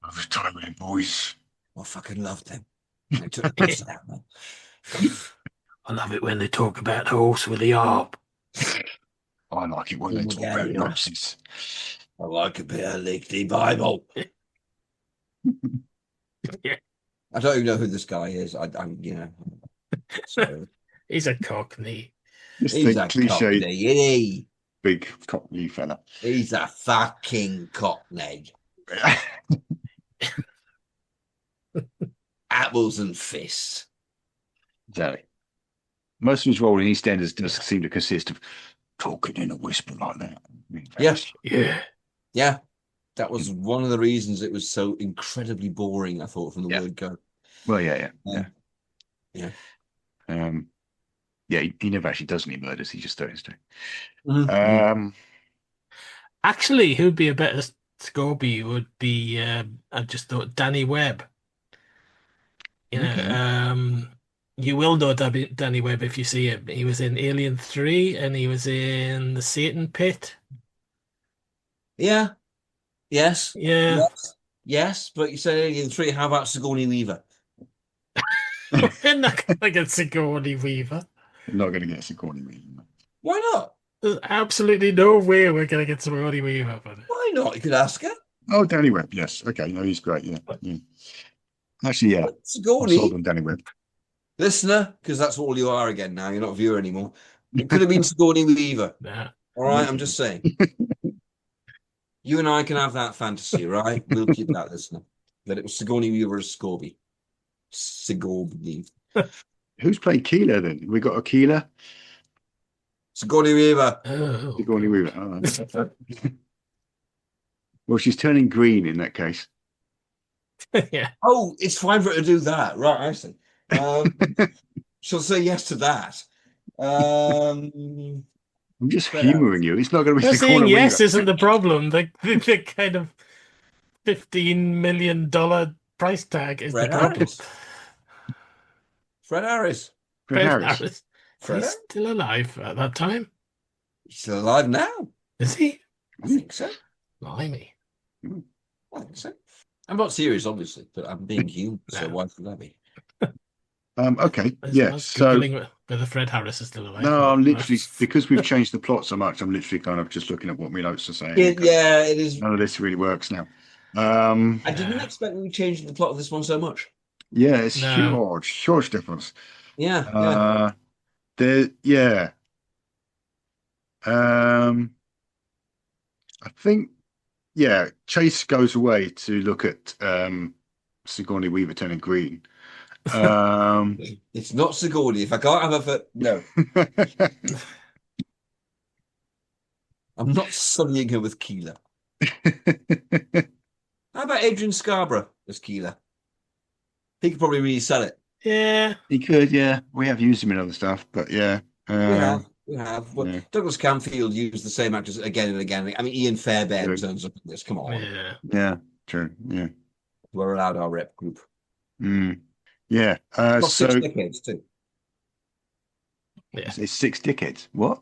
Of his time with boys. I fucking loved them. They took the piss out, man. I love it when they talk about the horse with the harp. I like it when they talk about Nazis. I like a bit of Lickety Bible. Yeah. I don't even know who this guy is. I'm so he's a cockney. He's a cliche, cockney, isn't he? Big cockney fella. He's a fucking cockney. Apples and fists. Exactly. Most of his role in EastEnders does seem to consist of talking in a whisper like that. Yes. Yeah. That was one of the reasons it was so incredibly boring, I thought, from the word go. Well, yeah. He never actually does any murders. He just throws to. Actually, who'd be a better Scorby would be, I just thought, Danny Webb. You will know Danny Webb if you see him. He was in Alien 3 and he was in The Satan Pit. Yeah. Yes. Yeah. Yes, but you said Alien 3, how about Sigourney Weaver? We're not going to get Sigourney Weaver. We're not going to get Sigourney Weaver. Why not? There's absolutely no way we're going to get Sigourney Weaver. Why not? You could ask her. Oh, Danny Webb, yes. Okay, no, he's great, yeah. Actually, yeah. Sigourney. I'm sold on Danny Webb. Listener, because that's all you are again now. You're not a viewer anymore. It could have been Sigourney Weaver. Nah. All right, I'm just saying. You and I can have that fantasy, right? We'll keep that, listener. That it was Sigourney Weaver as Scorby. Scorby. Who's played Keeler then? We got a Keeler? Sigourney Weaver. Oh. Sigourney Weaver. Oh, well, she's turning green in that case. Yeah. Oh, it's fine for her to do that. Right, I see. She'll say yes to that. I'm just humouring you. It's not going to be saying yes isn't the problem. The kind of $15 million price tag is Fred the problem. Harris. Fred Harris. Fred Harris. He's still alive at that time. He's still alive now. Is he? I think so. Blimey. I think so. I'm not serious, obviously, but I'm being human, so why should I be? Okay. Yeah. So Whether Fred Harris is still alive. No, I'm literally, because we've changed the plot so much, I'm literally kind of just looking at what my notes are saying. Yeah, it is. None of this really works now. I didn't expect we changed the plot of this one so much. Yeah, it's No. huge difference. Yeah. Yeah. I think, Chase goes away to look at Sigourney Weaver turning green. It's not Sigourney. If I can't have her for no, I'm not sullying her with Keeler. How about Adrian Scarborough as Keeler? He could probably really sell it. Yeah. He could, yeah. We have used him in other stuff, but yeah. We have. Well, Douglas Camfield used the same actors again and again. I mean, Ian Fairbairn turns up in this. Come on. Yeah. True. Yeah. We're allowed our rep group. Yeah. Got 6 decades too. Yeah. It's 6 decades. What?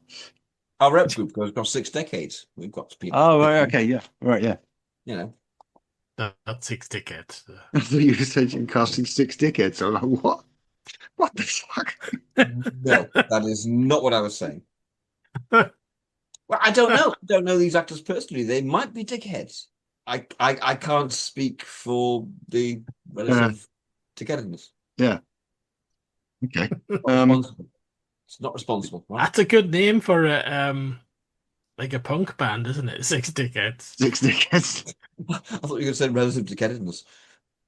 Our rep group goes across 6 decades. We've got people. Oh, right. Okay. Yeah. Right. Yeah. You know. Not 6 decades. I thought you were saying casting 6 decades. I was like, what? What the fuck? No, that is not what I was saying. Well, I don't know. I don't know these actors personally. They might be dickheads. I can't speak for the relative togetherness. Yeah. Okay. It's not responsible. Right? That's a good name for a punk band, isn't it? 6 decades. 6 decades. I thought you were going to say relative togetherness.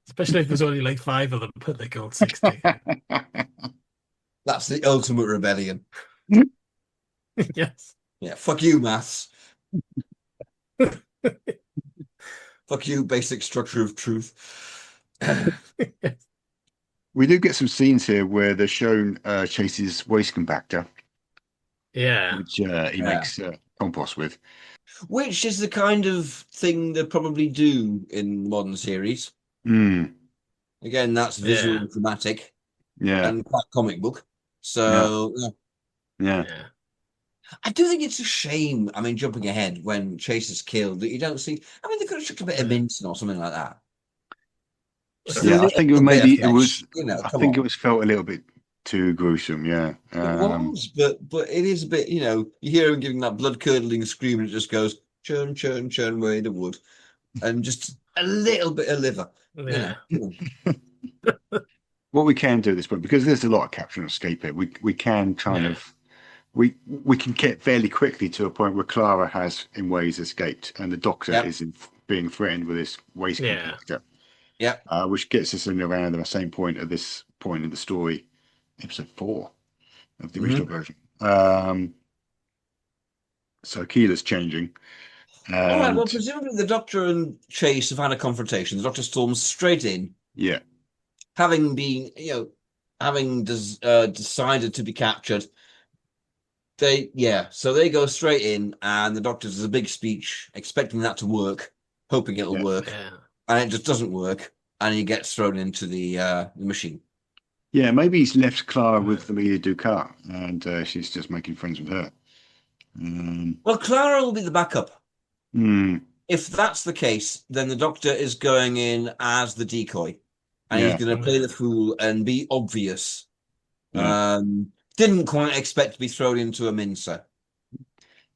Especially if there's only like 5 of them, but they're called 6 decades. That's the ultimate rebellion. Yes. Yeah. Fuck you, maths. Fuck you, basic structure of truth. We do get some scenes here where they're shown Chase's waste compactor. Yeah. Which he makes compost with. Which is the kind of thing they probably do in modern series. Again, that's visual and dramatic. Yeah. And quite comic book. So, yeah. I do think it's a shame, I mean, jumping ahead, when Chase is killed, that you don't see... I mean, they could have chucked a bit of mince or something like that. Yeah, I think maybe it was... I think it was felt a little bit too gruesome, yeah. It was, but it is a bit, you hear him giving that blood-curdling scream and it just goes, churn, churn, churn away the wood. And just a little bit of liver. Yeah. What we can do at this point, because there's a lot of capture and escape here, we can kind of... We can get fairly quickly to a point where Clara has, in ways, escaped, and the Doctor is being threatened with this waste compactor. Yeah. Which gets us in around the same point at this point in the story, episode 4 of the original version. So Keeler's changing. All right, well, presumably the Doctor and Chase have had a confrontation. The Doctor storms straight in. Yeah. Having been, decided to be captured. So they go straight in, and the Doctor does a big speech, expecting that to work, hoping it'll work, and it just doesn't work, and he gets thrown into the machine. Yeah, maybe he's left Clara with Amelia Ducat, and she's just making friends with her. Well, Clara will be the backup. Mm. If that's the case, then the Doctor is going in as the decoy, and he's going to play the fool and be obvious. Yeah. Didn't quite expect to be thrown into a mincer.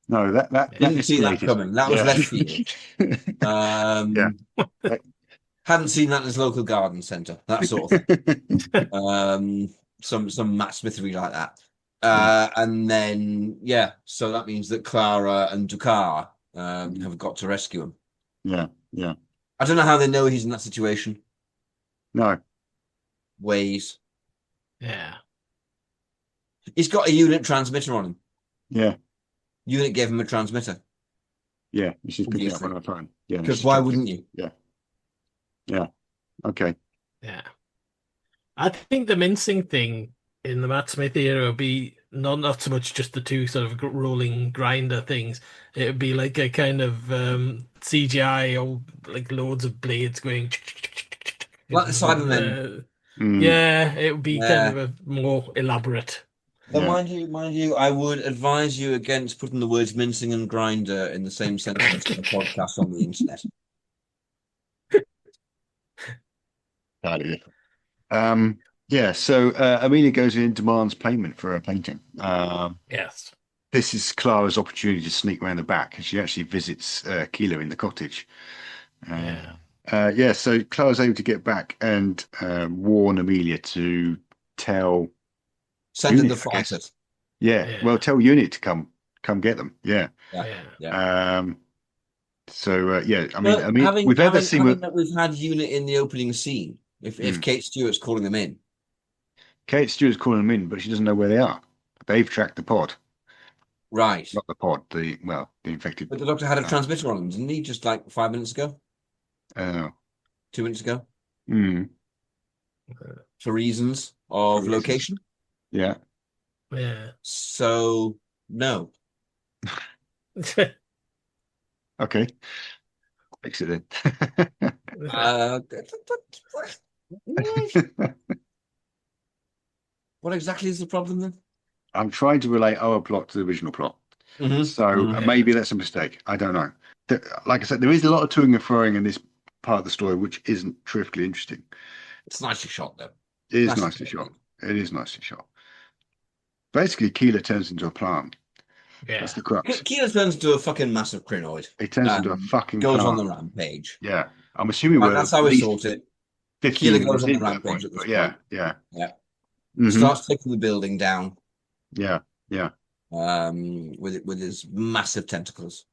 No, that didn't see that coming. That was left field. Hadn't seen that in his local garden centre. That sort of thing. Some Matt Smithery like that. And then so that means that Clara and Ducat have got to rescue him. Yeah. I don't know how they know he's in that situation. No. Ways. Yeah. He's got a unit transmitter on him. Yeah. Unit gave him a transmitter. Yeah, you should pick it up on our phone. Yeah. Because why wouldn't you? Yeah. Okay. Yeah. I think the mincing thing in the Matt Smith era would be not so much just the two sort of rolling grinder things. It would be like a kind of CGI or like loads of blades going. Like the Cybermen. Yeah, it would be kind of a more elaborate. But mind you, I would advise you against putting the words mincing and grinder in the same sentence in a podcast on the internet. Yeah, so Amelia goes in and demands payment for her painting. Yes. This is Clara's opportunity to sneak around the back, and she actually visits Keela in the cottage. Yeah. So Clara's able to get back and warn Amelia to tell Send in the Unit, I guess. fighters. Yeah, well, tell Unit to come get them. Yeah. Yeah. I mean, we've had that scene with that we've had Unit in the opening scene. If Kate Stewart's calling them in. Kate Stewart's calling them in, but she doesn't know where they are. They've tracked the pod. Right. Not the pod, the infected. But the Doctor had a transmitter on him, didn't he? Just like 5 minutes ago? 2 minutes ago? For reasons of location? Yeah. Yeah. So, no. Okay. Fix it then. What exactly is the problem then? I'm trying to relate our plot to the original plot. Maybe that's a mistake. I don't know. Like I said, there is a lot of toing and froing in this part of the story, which isn't terrifically interesting. It's nicely shot, though. It is nicely shot. It is nicely shot. Basically, Keela turns into a plant. Yeah. That's the crux. Keela turns into a fucking massive crinoid. He turns into a fucking goes plant. on the rampage. Yeah. I'm assuming that's how we sort it. 15 Keela goes on the at that rampage point, at this but yeah, point. yeah. Mm-hmm. Starts taking the building down. Yeah. With his massive tentacles.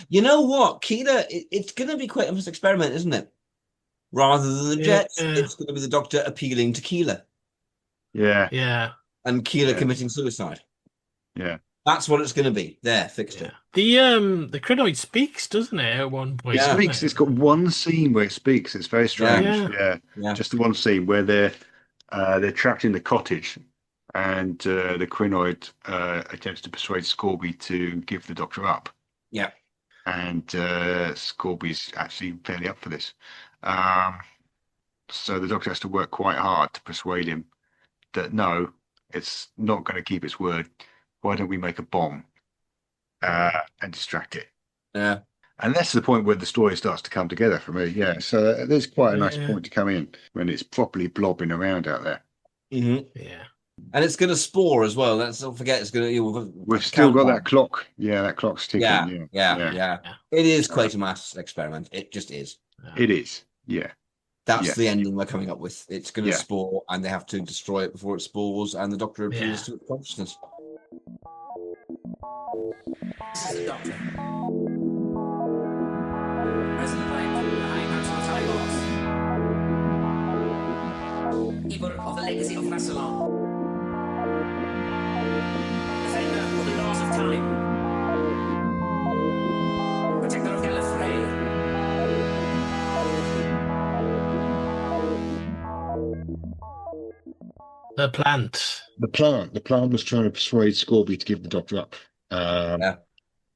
You know what, Keela? It's going to be quite a nice experiment, isn't it? Rather than the jets, it's going to be the Doctor appealing to Keela. Yeah. And Keela committing suicide. Yeah. That's what it's going to be. There, fixed it. The crinoid speaks, doesn't it? At one point, it speaks. It's got one scene where it speaks. It's very strange. Yeah. Just the one scene where they're trapped in the cottage, and the crinoid attempts to persuade Scorby to give the Doctor up. Yeah. And Scorby's actually fairly up for this. So the Doctor has to work quite hard to persuade him that no, it's not going to keep its word. Why don't we make a bomb and distract it? Yeah. And that's the point where the story starts to come together for me. Yeah. So there's quite a nice point to come in when it's properly blobbing around out there. Mm-hmm. Yeah. And it's going to spore as well. Let's not forget it's going to. We've still got that clock. Yeah, that clock's ticking. Yeah. It is quite a mass experiment. It just is. It is. Yeah. That's the ending we're coming up with. It's going to spore, and they have to destroy it before it spores, and the Doctor appeals to its consciousness. This is the Doctor. President Keeper of the legacy of Rassilon. Defender of the laws of time. Protector of Gallifrey. The plant. The plant was trying to persuade Scorby to give the Doctor up. And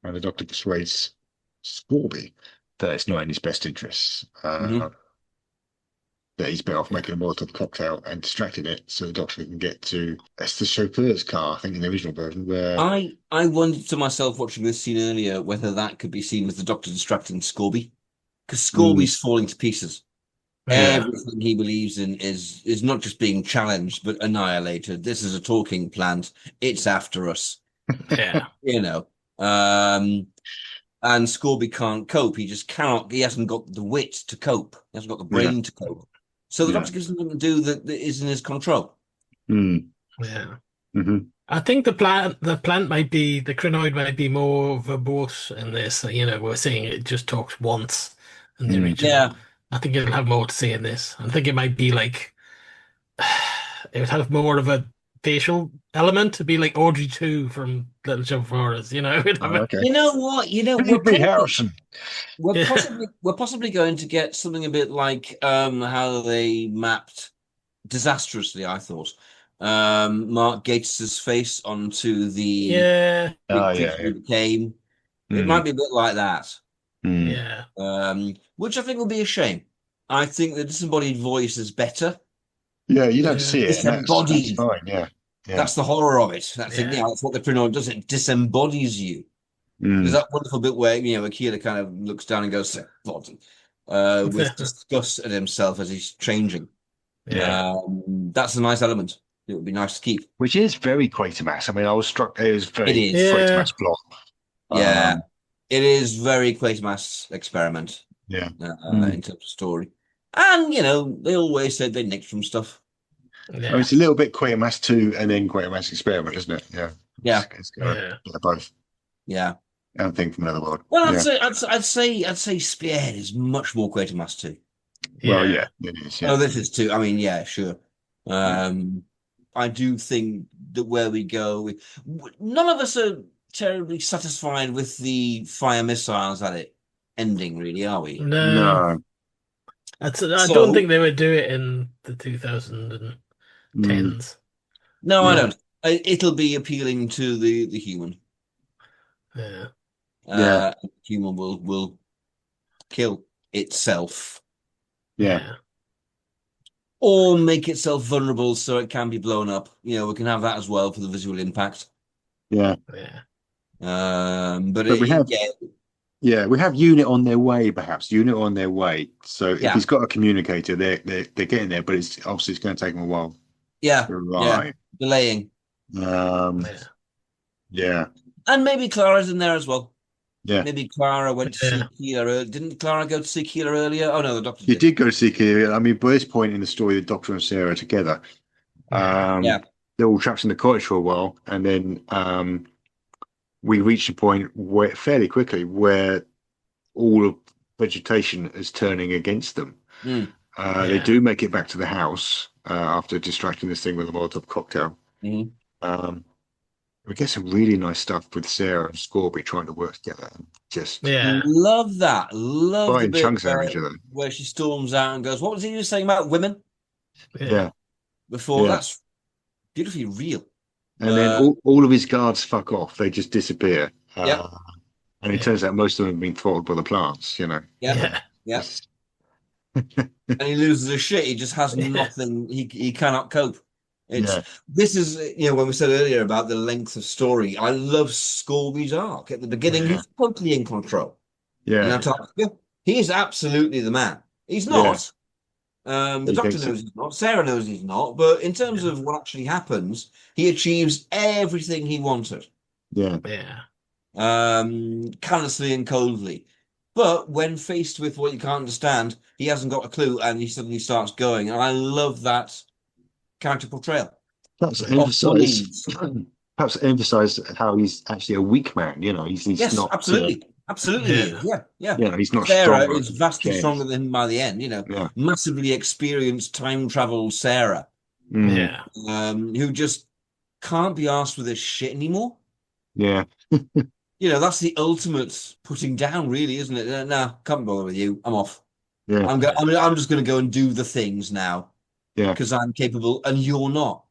the Doctor persuades Scorby that it's not in his best interests. That he's better off making a Molotov cocktail and distracting it so the Doctor can get to... That's the chauffeur's car, I think, in the original version. Where I wondered to myself watching this scene earlier whether that could be seen as the Doctor distracting Scorby. Because Scorby's falling to pieces. Everything he believes in is not just being challenged, but annihilated. This is a talking plant. It's after us. Yeah. And Scorby can't cope. He just cannot. He hasn't got the wit to cope. He hasn't got the brain to cope. So the Doctor gives him something to do that is in his control. Yeah. I think the plant might be, the crinoid might be more verbose in this. We're saying it just talks once in the original. Yeah. I think it'll have more to say in this. I think it might be like, it would have more of a facial element to be like Audrey 2 from Little Shop of Horrors, Okay. You know what? We're possibly going to get something a bit like how they mapped disastrously, I thought. Mark Gates's face onto the became. It might be a bit like that. Yeah. Which I think will be a shame. I think the disembodied voice is better. Yeah, you don't see it. Disembodied. That's fine, yeah. That's the horror of it. That's what the crinoid does. It disembodies you. There's that wonderful bit where Akira kind of looks down and goes, body, with disgust at himself as he's changing. Yeah. That's a nice element. It would be nice to keep. Which is very Quatermass. I mean, I was struck. It was very It is. Yeah. Quatermass plot. Yeah, it is very Quatermass experiment Yeah. in terms of story. And, they always said they nicked from stuff. Yeah. I mean, it's a little bit Quatermass 2 and then Quatermass Experiment, isn't it? Yeah. Yeah. It's both. Yeah. And Thing from Another World. Well, Yeah. I'd say Spearhead is much more Quatermass 2. Well, yeah, it is. Yeah. Oh, this is 2. I mean, yeah, sure. I do think that where we go, none of us are terribly satisfied with the fire missiles at it ending, really, are we? No. I don't think they would do it in the 2010s. No, I don't. It'll be appealing to the human. Yeah. Human will kill itself. Yeah. Or make itself vulnerable so it can be blown up. We can have that as well for the visual impact. Yeah. But we have we have Unit on their way, perhaps. Unit on their way. So if he's got a communicator, they're getting there, but it's going to take them a while. Yeah. Right. Yeah. Delaying. Yeah. And maybe Clara's in there as well. Yeah. Maybe Clara went to see Keela. Didn't Clara go to see Keela earlier? Oh no, the Doctor did go to see Keela. I mean, by this point in the story, the Doctor and Sarah are together. They're all trapped in the cottage for a while, and then we reach a point where fairly quickly where all of vegetation is turning against them. They do make it back to the house after distracting this thing with a Molotov cocktail. We get some really nice stuff with Sarah and Scorby trying to work together. Love that. Love the bit chunks out each other. Where she storms out and goes, "What was he saying about women?" Before that's beautifully real. And then all of his guards fuck off. They just disappear. And it turns out most of them have been throttled by the plants. Yeah. And he loses his shit. He just has nothing. He cannot cope. This is when we said earlier about the length of story. I love Scorby's arc at the beginning. He's totally in control. He is absolutely the man. He's not. The Doctor knows he's not. Sarah knows he's not. But in terms of what actually happens, he achieves everything he wanted. Callously and coldly. But when faced with what you can't understand, he hasn't got a clue, and he suddenly starts going. And I love that character portrayal. Perhaps emphasize how he's actually a weak man. He's not. Absolutely. Absolutely. Yeah. He's not. Sarah is vastly stronger than him by the end. Massively experienced time travel Sarah. Who just can't be asked with this shit anymore. That's the ultimate putting down, really, isn't it? No, can't bother with you. I'm off. I'm just going to go and do the things now. Because I'm capable and you're not.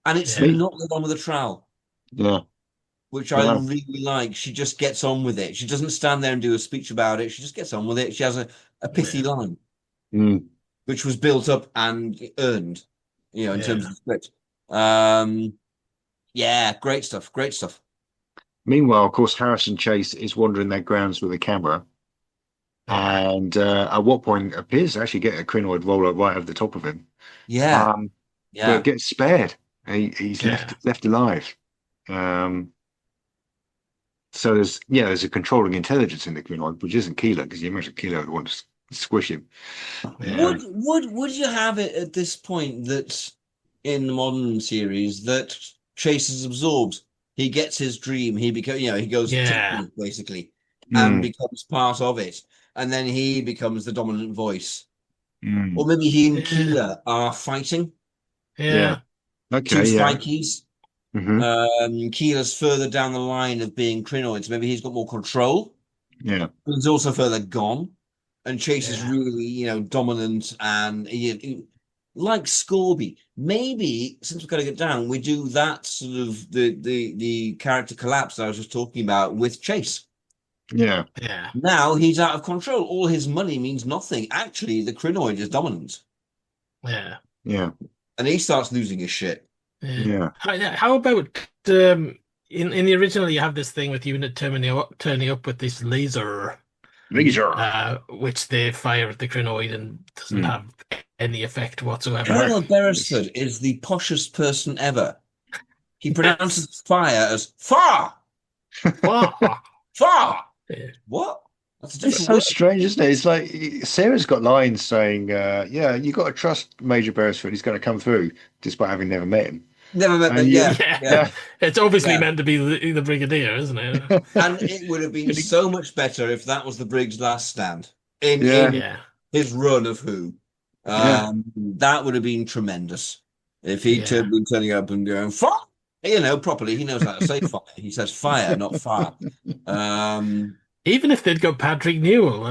And it's not the one with a trowel. Which I really like. She just gets on with it. She doesn't stand there and do a speech about it. She just gets on with it. She has a pithy line, which was built up and earned, in terms of the script. Great stuff. Great stuff. Meanwhile, of course, Harrison Chase is wandering their grounds with a camera. And at what point appears to actually get a crinoid roller right over the top of him. But gets spared. He's left alive. So there's a controlling intelligence in the crinoid, which isn't Keela, because you imagine Keela would want to squish him. Would you have it at this point that in the modern series that Chase is absorbed? He gets his dream. He becomes, he goes to basically and becomes part of it. And then he becomes the dominant voice. Or maybe he and Keela are fighting. Okay. Two Spikies. Keela's further down the line of being crinoids. Maybe he's got more control. But he's also further gone. And Chase is really, dominant and like Scorby. Maybe since we've got to get down, we do that sort of the character collapse that I was just talking about with Chase. Now he's out of control. All his money means nothing. Actually, the crinoid is dominant. And he starts losing his shit. How about in the original? You have this thing with Unit turning up with this laser Laser. which they fire at the crinoid and doesn't have any effect whatsoever. Colonel Beresford is the poshest person ever. He pronounces fire as far. Wow. Far. Yeah. What? That's a It's different so word. strange, isn't it? It's like Sarah's got lines saying, "Yeah, you got to trust Major Beresford. He's going to come through, despite having never met him." Never met that. And Yeah, Yeah. It's obviously Yeah. meant to be the Brigadier, isn't it? And it would have been so much better if that was the Brig's last stand in Yeah. his run of Who. Yeah. That would have been tremendous if he'd Yeah. been turning up and going fire. Properly. He knows how to say fire. He says fire, not fire. Even if they'd got Patrick Newell,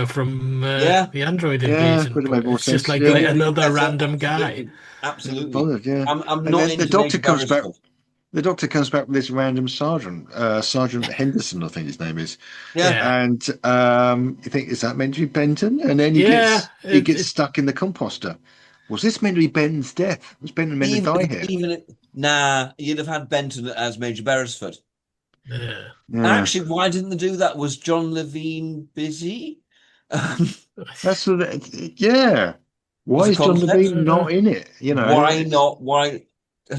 from the Android invasion, would have but made more it's just sense. like Yeah. another random guy. Absolutely. Bothered, yeah. I'm And not then into the doctor Major comes back. Beresford. The doctor comes back with this random sergeant, Sergeant Henderson, I think his name is. Yeah. And you think, is that meant to be Benton? And then he gets stuck in the composter. Was this meant to be Benton's death? Was Benton meant to die here? Nah, you'd have had Benton as Major Beresford. Yeah. Actually, why didn't they do that? Was John Levine busy? That's what. Yeah. Why is John Levine not in it? Why not? Why?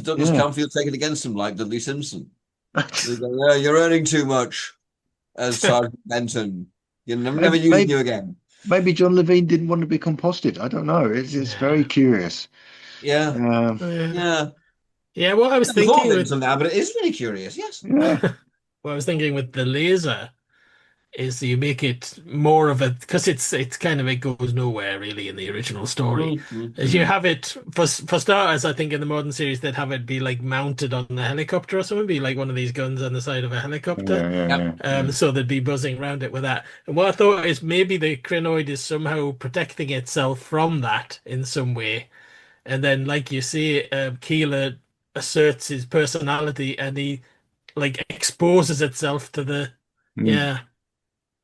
Douglas Camfield taken against him like Dudley Simpson. You're earning too much as Sergeant Benton. You're never using you again. Maybe John Levine didn't want to be composted. I don't know. It's very curious. Yeah. Yeah. What I was thinking until now, but it is really curious. Yes. Yeah. What I was thinking with the laser is you make it more of a, because it goes nowhere really in the original story. As you have it for starters, I think in the modern series they'd have it be like mounted on the helicopter or something, be like one of these guns on the side of a helicopter. So they'd be buzzing around it with that. And what I thought is maybe the crinoid is somehow protecting itself from that in some way. And then, like you say, Keeler asserts his personality and he exposes itself to the to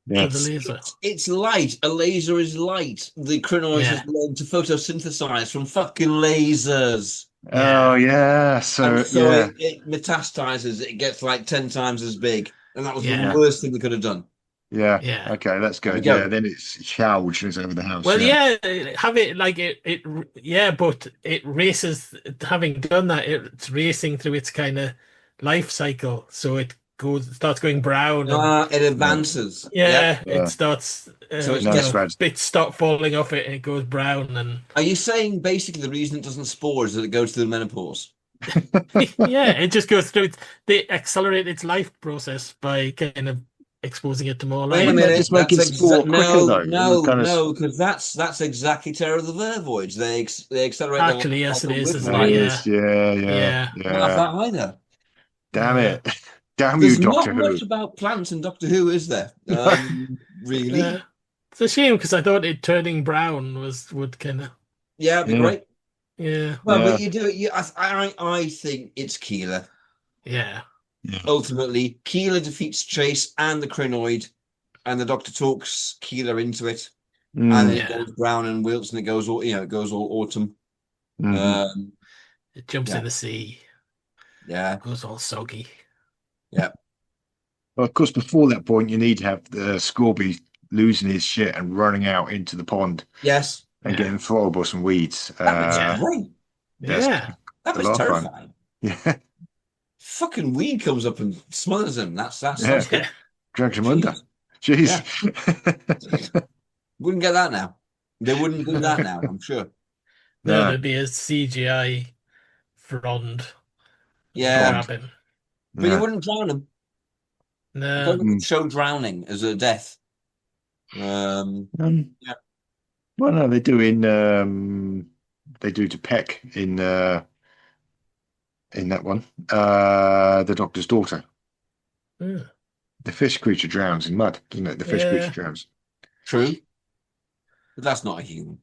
the laser. It's light. A laser is light. The crinoid has learned to photosynthesize from fucking lasers. Oh yeah. So it metastasizes. It gets like 10 times as big, and that was the worst thing they could have done. Yeah. Okay, that's good. Yeah. Then it's huge and it's over the house. Well, have it like it. But it races. Having done that, it's racing through its kind of life cycle, so it starts going brown. It advances. It starts. So bits start falling off it, and it goes brown. And are you saying basically the reason it doesn't spore is that it goes through the menopause? it just goes through. They accelerate its life process by kind of exposing it to more light. Wait a minute, just make it spore quicker though. No, because that's exactly Terror of the Vervoids. They accelerate. Actually, yes, it is. Yeah. Not that either. Damn it. Damn There's you, Doctor not Who. much about plants in Doctor Who, is there? Really? It's a shame because I thought it turning brown would kind of. Yeah, it'd be great. Yeah. Well, but you do it. I think it's Keeler. Yeah. Ultimately, Keeler defeats Chase and the crinoid, and the Doctor talks Keeler into it, and then it goes brown and wilts, and it goes all autumn. It jumps in the sea. Yeah, it goes all soggy. Yeah. Well, of course, before that point, you need to have the Scorby losing his shit and running out into the pond. Yes. And getting throttled by some weeds. That was terrifying. Yeah. Fucking weed comes up and smothers him. That's drags him under. Jeez. Yeah. Wouldn't get that now. They wouldn't do that now, I'm sure. No, there'd be a CGI frond. Yeah. Grab him. But you wouldn't drown him. No. Don't show drowning as a death. Well, no, they do to Peck in that one. The Doctor's daughter. Yeah. The fish creature drowns in mud, doesn't it? The fish creature drowns. True. But that's not a human.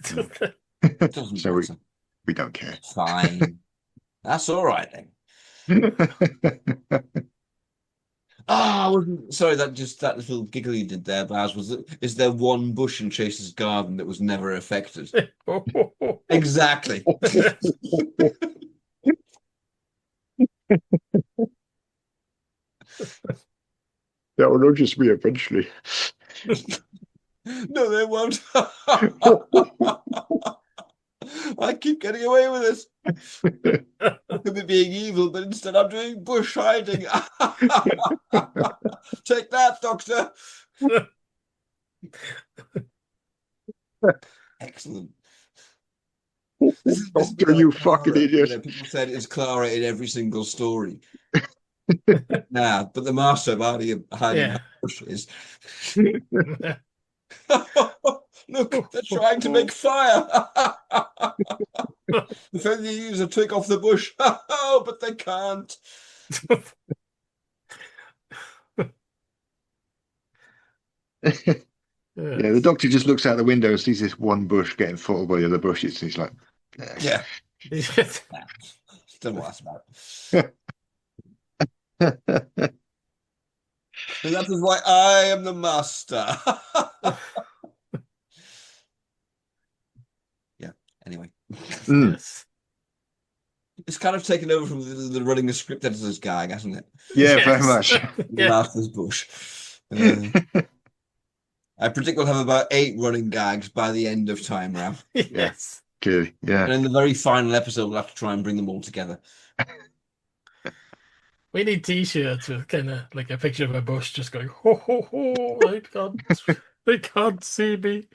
So we don't care. Fine. That's all right then. I wasn't sorry. That little giggle you did there, Baz. Is there one bush in Chase's garden that was never affected? Exactly. That will notice me eventually. No, they won't. I keep getting away with this. I could be being evil, but instead I'm doing bush hiding. Take that, Doctor. Excellent. Doctor, you fucking Clara. idiot. You know, people said it's Clara in every single story. Nah, but the master of hiding Yeah. bushes. Look, they're trying to make fire. If only you use a twig off the bush. Oh, but they can't. Yeah, the Doctor just looks out the window and sees this one bush getting followed by the other bushes. And he's like, Yeah. Don't know what that's about. And that is why I am the master. Yeah, anyway. Yes. It's kind of taken over from the running a script editor's gag, hasn't it? Yeah, Yes. very much. The Yeah. master's bush. I predict we'll have about 8 running gags by the end of Time Ram. Yes. Good. Yeah. And in the very final episode, we'll have to try and bring them all together. We need T-shirts with kind of like a picture of a bush just going, ho, ho, ho, they can't see me.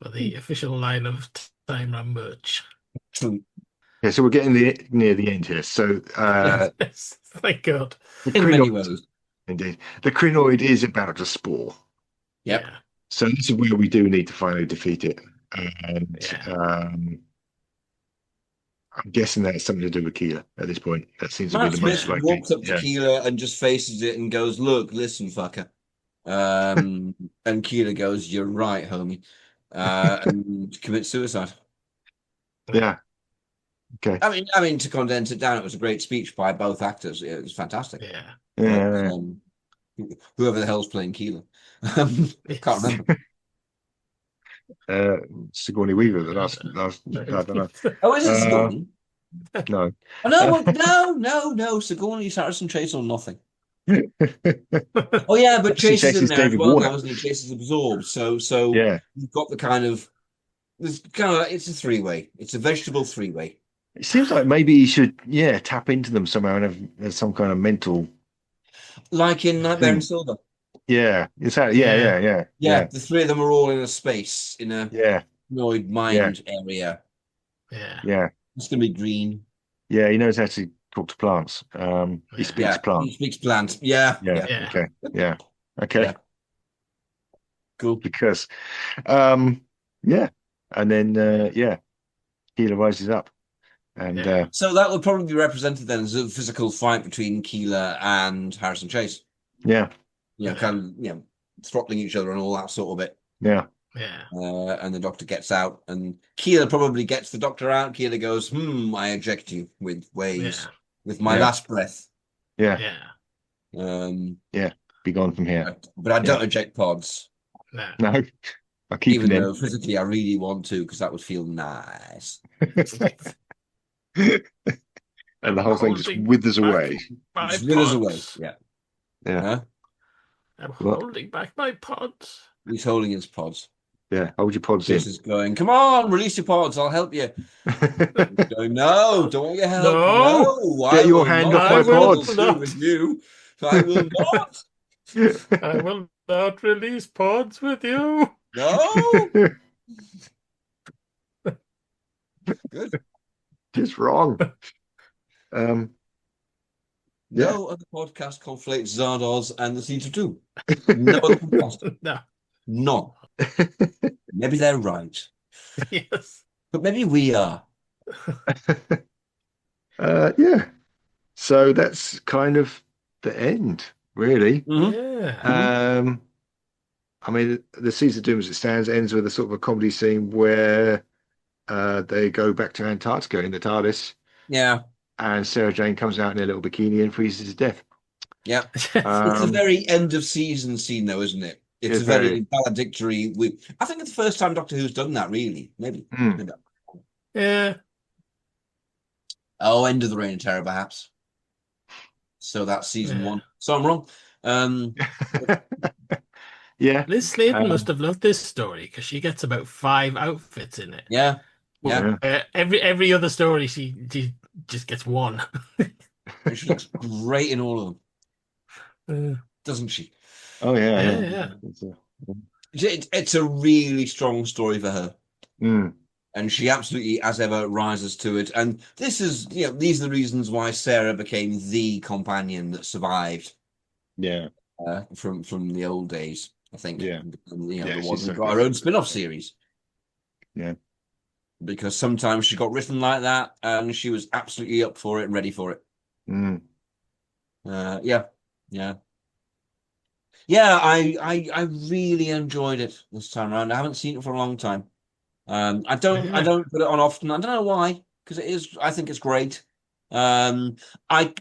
For the official line of Time Ram merch. Yeah, so we're getting near the end here. So Yes, thank God. the In many crinoid, ways. indeed, the crinoid is about to spore. Yep. Yeah. So this is where we do need to finally defeat it. And Yeah. I'm guessing that has something to do with Keeler at this point. That seems to be Matt the most Smith likely. walks up to Yeah. Keeler and just faces it and goes, "Look, listen, fucker." And Keeler goes, "You're right, homie," and commits suicide. Yeah. Okay. I mean, to condense it down, it was a great speech by both actors. It was fantastic. Yeah. Yeah. Whoever the hell's playing Keeler, can't remember. Sigourney Weaver, the last I don't know. Oh, is it Sigourney? No. Oh, no. Sigourney's Harrison Chase or nothing. Oh yeah, but Chase is in there as David well, Warner. now, isn't he? Chase is absorbed, so Yeah. you've got the kind of it's a 3-way. It's a vegetable 3-way. It seems like maybe you should, tap into them somehow and have some kind of mental. Like in Nightmare in Thing. Silver. Yeah. Exactly. Yeah. Yeah, the 3 of them are all in a space in a Yeah. noid mind area. Yeah. Yeah. It's gonna be green. Yeah. He knows how to talk to plants. He speaks Yeah, plants. he speaks plants. Yeah. Yeah. Yeah. Okay. Yeah. Okay. Yeah. Cool. Because, yeah, and then Keeler rises up, and Yeah. So that would probably be represented then as a physical fight between Keeler and Harrison Chase. yeah, Kind of, throttling each other and all that sort of bit. yeah, Yeah. And the Doctor gets out, and Keeler probably gets the Doctor out. Keeler goes, I eject you with waves, with my Yeah. last breath. Yeah. be gone from here. But I don't eject pods, No. No, I'll keep even it though physically I really want to, because that would feel nice. in. And the whole thing just Holding withers back away. My Just withers away. pods. Yeah. Yeah, Huh? I'm What? holding back my pods. He's holding his pods. yeah. Hold your pods in. Chase is going, come on, release your pods, I'll help you. Going, no, don't want your help. No. No, Get I your will hand not off my have pods. to do with you. I will not. I will not release pods with you. No. Good. Just wrong. Yeah. No other podcast conflates Zardoz and the Season 2. No other podcast. No. None. Maybe they're right. Yes. But maybe we are. Yeah. So that's kind of the end, really. Yeah. I mean, the Season of Doom as it stands ends with a sort of a comedy scene where they go back to Antarctica in the TARDIS, Yeah. and Sarah Jane comes out in a little bikini and freezes to death. Yeah. It's a very end of season scene, though, isn't it? It's It's a very very- valedictory. I think it's the first time Doctor Who's done that, really. Maybe. Maybe. Yeah. Oh, End of the Reign of Terror, perhaps. So that's season Yeah. 1. So I'm wrong. Yeah. Liz Sladen must have loved this story because she gets about 5 outfits in it. Yeah. Well, every other story she just gets 1. And she looks great in all of them, Uh, doesn't she? Oh yeah. yeah. It's a really strong story for her. Mm. And she absolutely, as ever, rises to it. And this is, these are the reasons why Sarah became the companion that survived. Yeah. From the old days, I think. Yeah. The one she's who so got her good. own spin-off series. Yeah. Because sometimes she got written like that, and she was absolutely up for it and ready for it. Mm. I really enjoyed it this time around. I haven't seen it for a long time. I don't put it on often. I don't know why, because I think it's great. Baz, I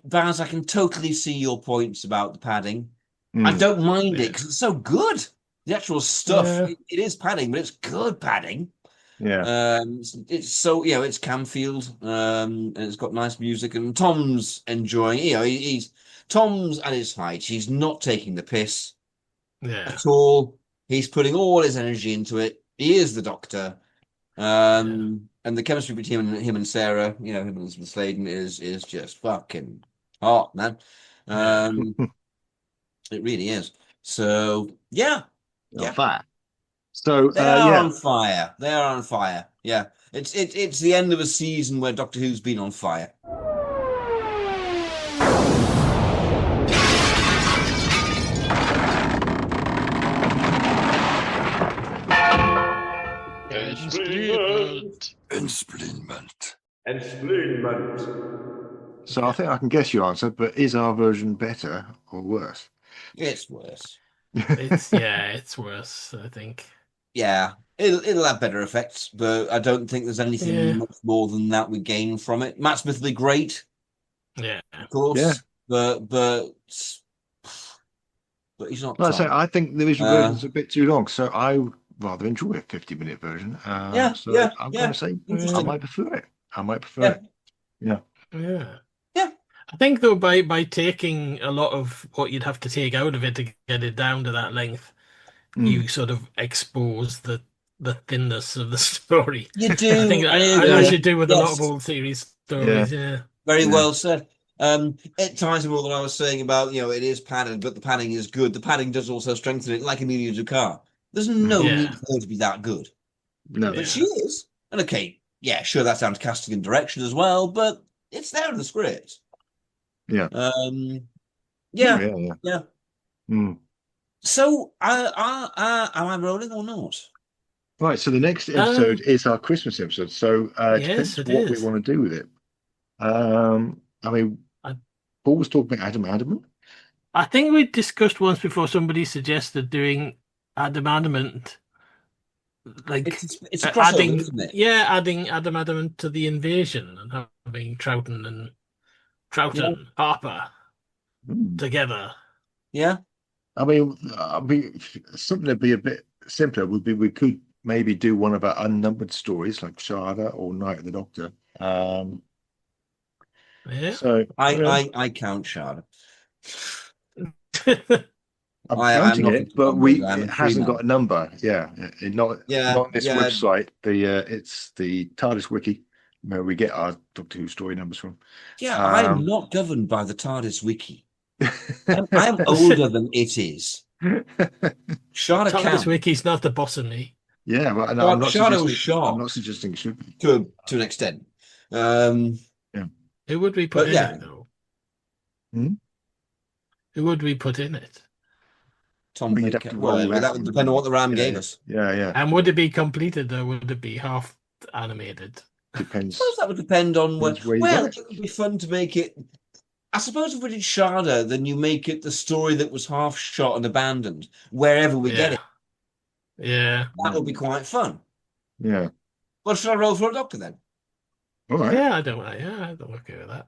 can totally see your points about the padding. I don't mind it because it's so good. The actual stuff, it is padding, but it's good padding. Yeah. It's so, it's Camfield, and it's got nice music, and Tom's enjoying, he's Tom's at his height. He's not taking the piss at all. He's putting all his energy into it. He is the Doctor. And the chemistry between him and Sarah, him and Elizabeth Sladen is just fucking hot, man. It really is. So On fire. So they are on fire. They are on fire. Yeah, it's the end of a season where Doctor Who's been on fire. Explainment. So I think I can guess your answer, but is our version better or worse? It's worse. It's worse, I think. Yeah, it'll have better effects, but I don't think there's anything much more than that we gain from it. Matt Smith will be great, of course, but he's not. Like I say, I think the visual version's a bit too long, so I rather enjoy a 50-minute version. I'm going to say I might prefer it. Yeah. I think though by taking a lot of what you'd have to take out of it to get it down to that length, you sort of expose the thinness of the story. You do. I think as you do with a lot of old series stories. Very well said. It ties in with what I was saying about, it is padded, but the padding is good. The padding does also strengthen it, like Emilia Ducar. There's no need for her to be that good. No. But she is. And okay, sure, that's down to casting and direction as well, but it's there in the script. Yeah. Yeah. So, am I rolling or not? Right, so the next episode is our Christmas episode. So it depends what we want to do with it. Paul was talking about Adamant. I think we discussed once before. Somebody suggested doing Adamant, like it's a crossover, adding, isn't it? adding Adamant to the Invasion and having Troughton and Harper together. Yeah. I mean, something that'd be a bit simpler would be we could maybe do one of our unnumbered stories like Sharda or Night of the Doctor. So I count Sharda. I'm counting it, but it hasn't got a number. Not this website. It's the TARDIS wiki where we get our Doctor Who story numbers from. I'm not governed by the TARDIS wiki. I'm older than it is. Sharda TARDIS wiki's not the boss of me. Yeah, well, no, I'm not suggesting it should be to an extent. Who would we put in it though? Who would we put in it? Tom Baker. That would depend on what the RAM gave us. Yeah. And would it be completed or would it be half animated? Depends. I suppose that would depend on when. Well, it would be fun to make it. I suppose if we did Sharda, then you make it the story that was half shot and abandoned wherever we get it. Yeah, that would be quite fun. Yeah. Well, should I roll for a Doctor then? All right. Yeah, I don't okay with that.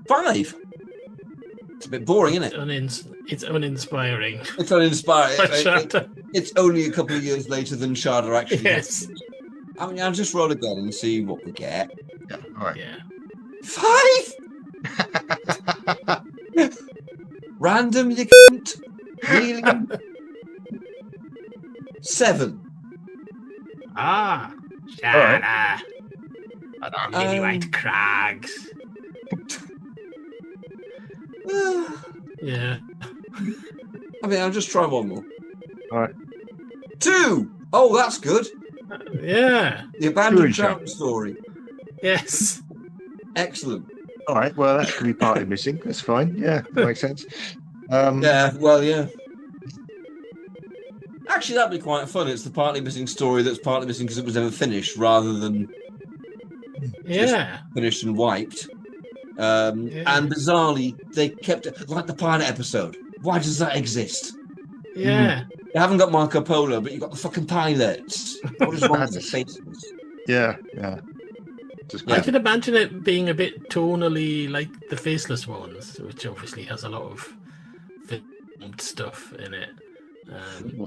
5. It's a bit boring, isn't it? It's uninspiring. It's uninspiring. It's only a couple of years later than Sharda actually. Yes. I mean, I'll just roll again and see what we get. Yeah. All right. Yeah. 5? Random, you cunt. Really? 7. Ah, All Shana. Meteorite crags. Yeah. I mean, I'll just try one more. All right. 2. Oh, that's good. Yeah. The abandoned Sure. trout story. Yes. Excellent. All right. Well, that can be partly missing. That's fine. Yeah, that makes sense. Yeah, well, yeah. Actually, that'd be quite fun. It's the partly missing story that's partly missing because it was never finished rather than Yeah. finished and wiped. And bizarrely, they kept it like the pilot episode. Why does that exist? Yeah. You haven't got Marco Polo, but you've got the fucking pilots. What is wrong with the faces? Yeah. Yeah. Just I can imagine it being a bit tonally like the Faceless Ones, which obviously has a lot of filmed stuff in it.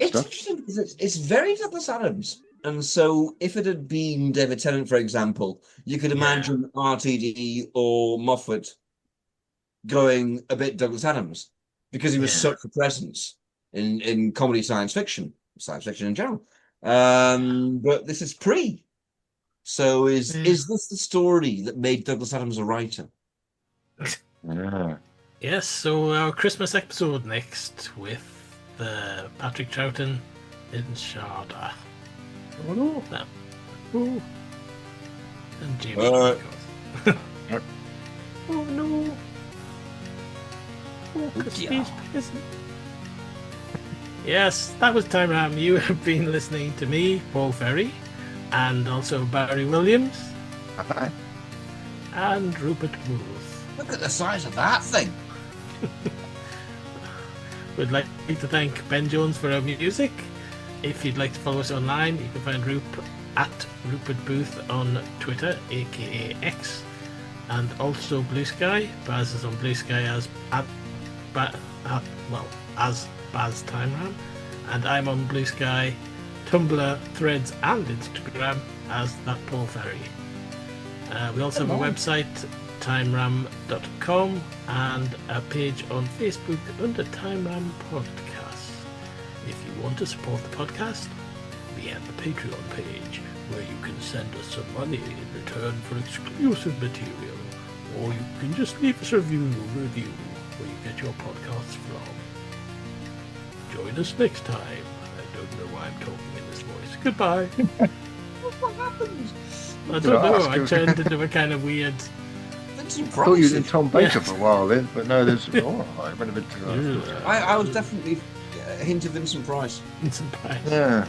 It's interesting because it's very Douglas Adams. And so if it had been David Tennant, for example, you could imagine RTD or Moffat going a bit Douglas Adams because he was such a presence in comedy science fiction in general. But this is pre. So is this the story that made Douglas Adams a writer? Yeah. Yes, so our Christmas episode next with Patrick Troughton in Sharda. Oh no. Ooh. And Jamie. Of course. Oh no. Oh, Christmas present. Yes, that was Time Ram. You have been listening to me, Paul Ferry, and also Barry Williams. Bye-bye. And Rupert Booth. Look at the size of that thing. We'd like to thank Ben Jones for our music. If you'd like to follow us online, you can find at Rupert Booth on Twitter, aka X, and also Blue Sky. Baz is on Blue Sky as as Baz Time Ram, and I'm on Blue Sky, Tumblr, Threads, and Instagram as that Paul Ferry. We also have a website, timeram.com, and a page on Facebook under Time Ram Podcast. If you want to support the podcast, we have the Patreon page where you can send us some money in return for exclusive material, or you can just leave us a review where you get your podcasts from. Join us next time. I don't know why I'm talking in this voice. Goodbye. What happened? I don't know. I turned into a kind of weird. I thought you was in Tom Baker for a while then, but no, there's. I went a bit too. I was definitely a hint of Vincent Price. Vincent Price. Yeah.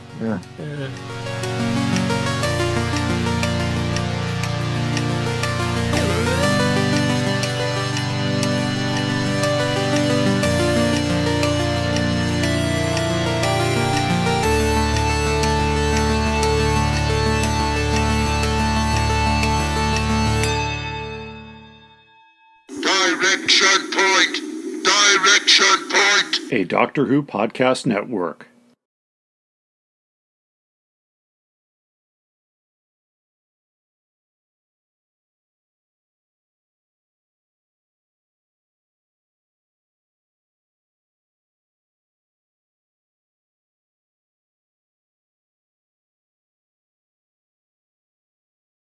A Doctor Who podcast network.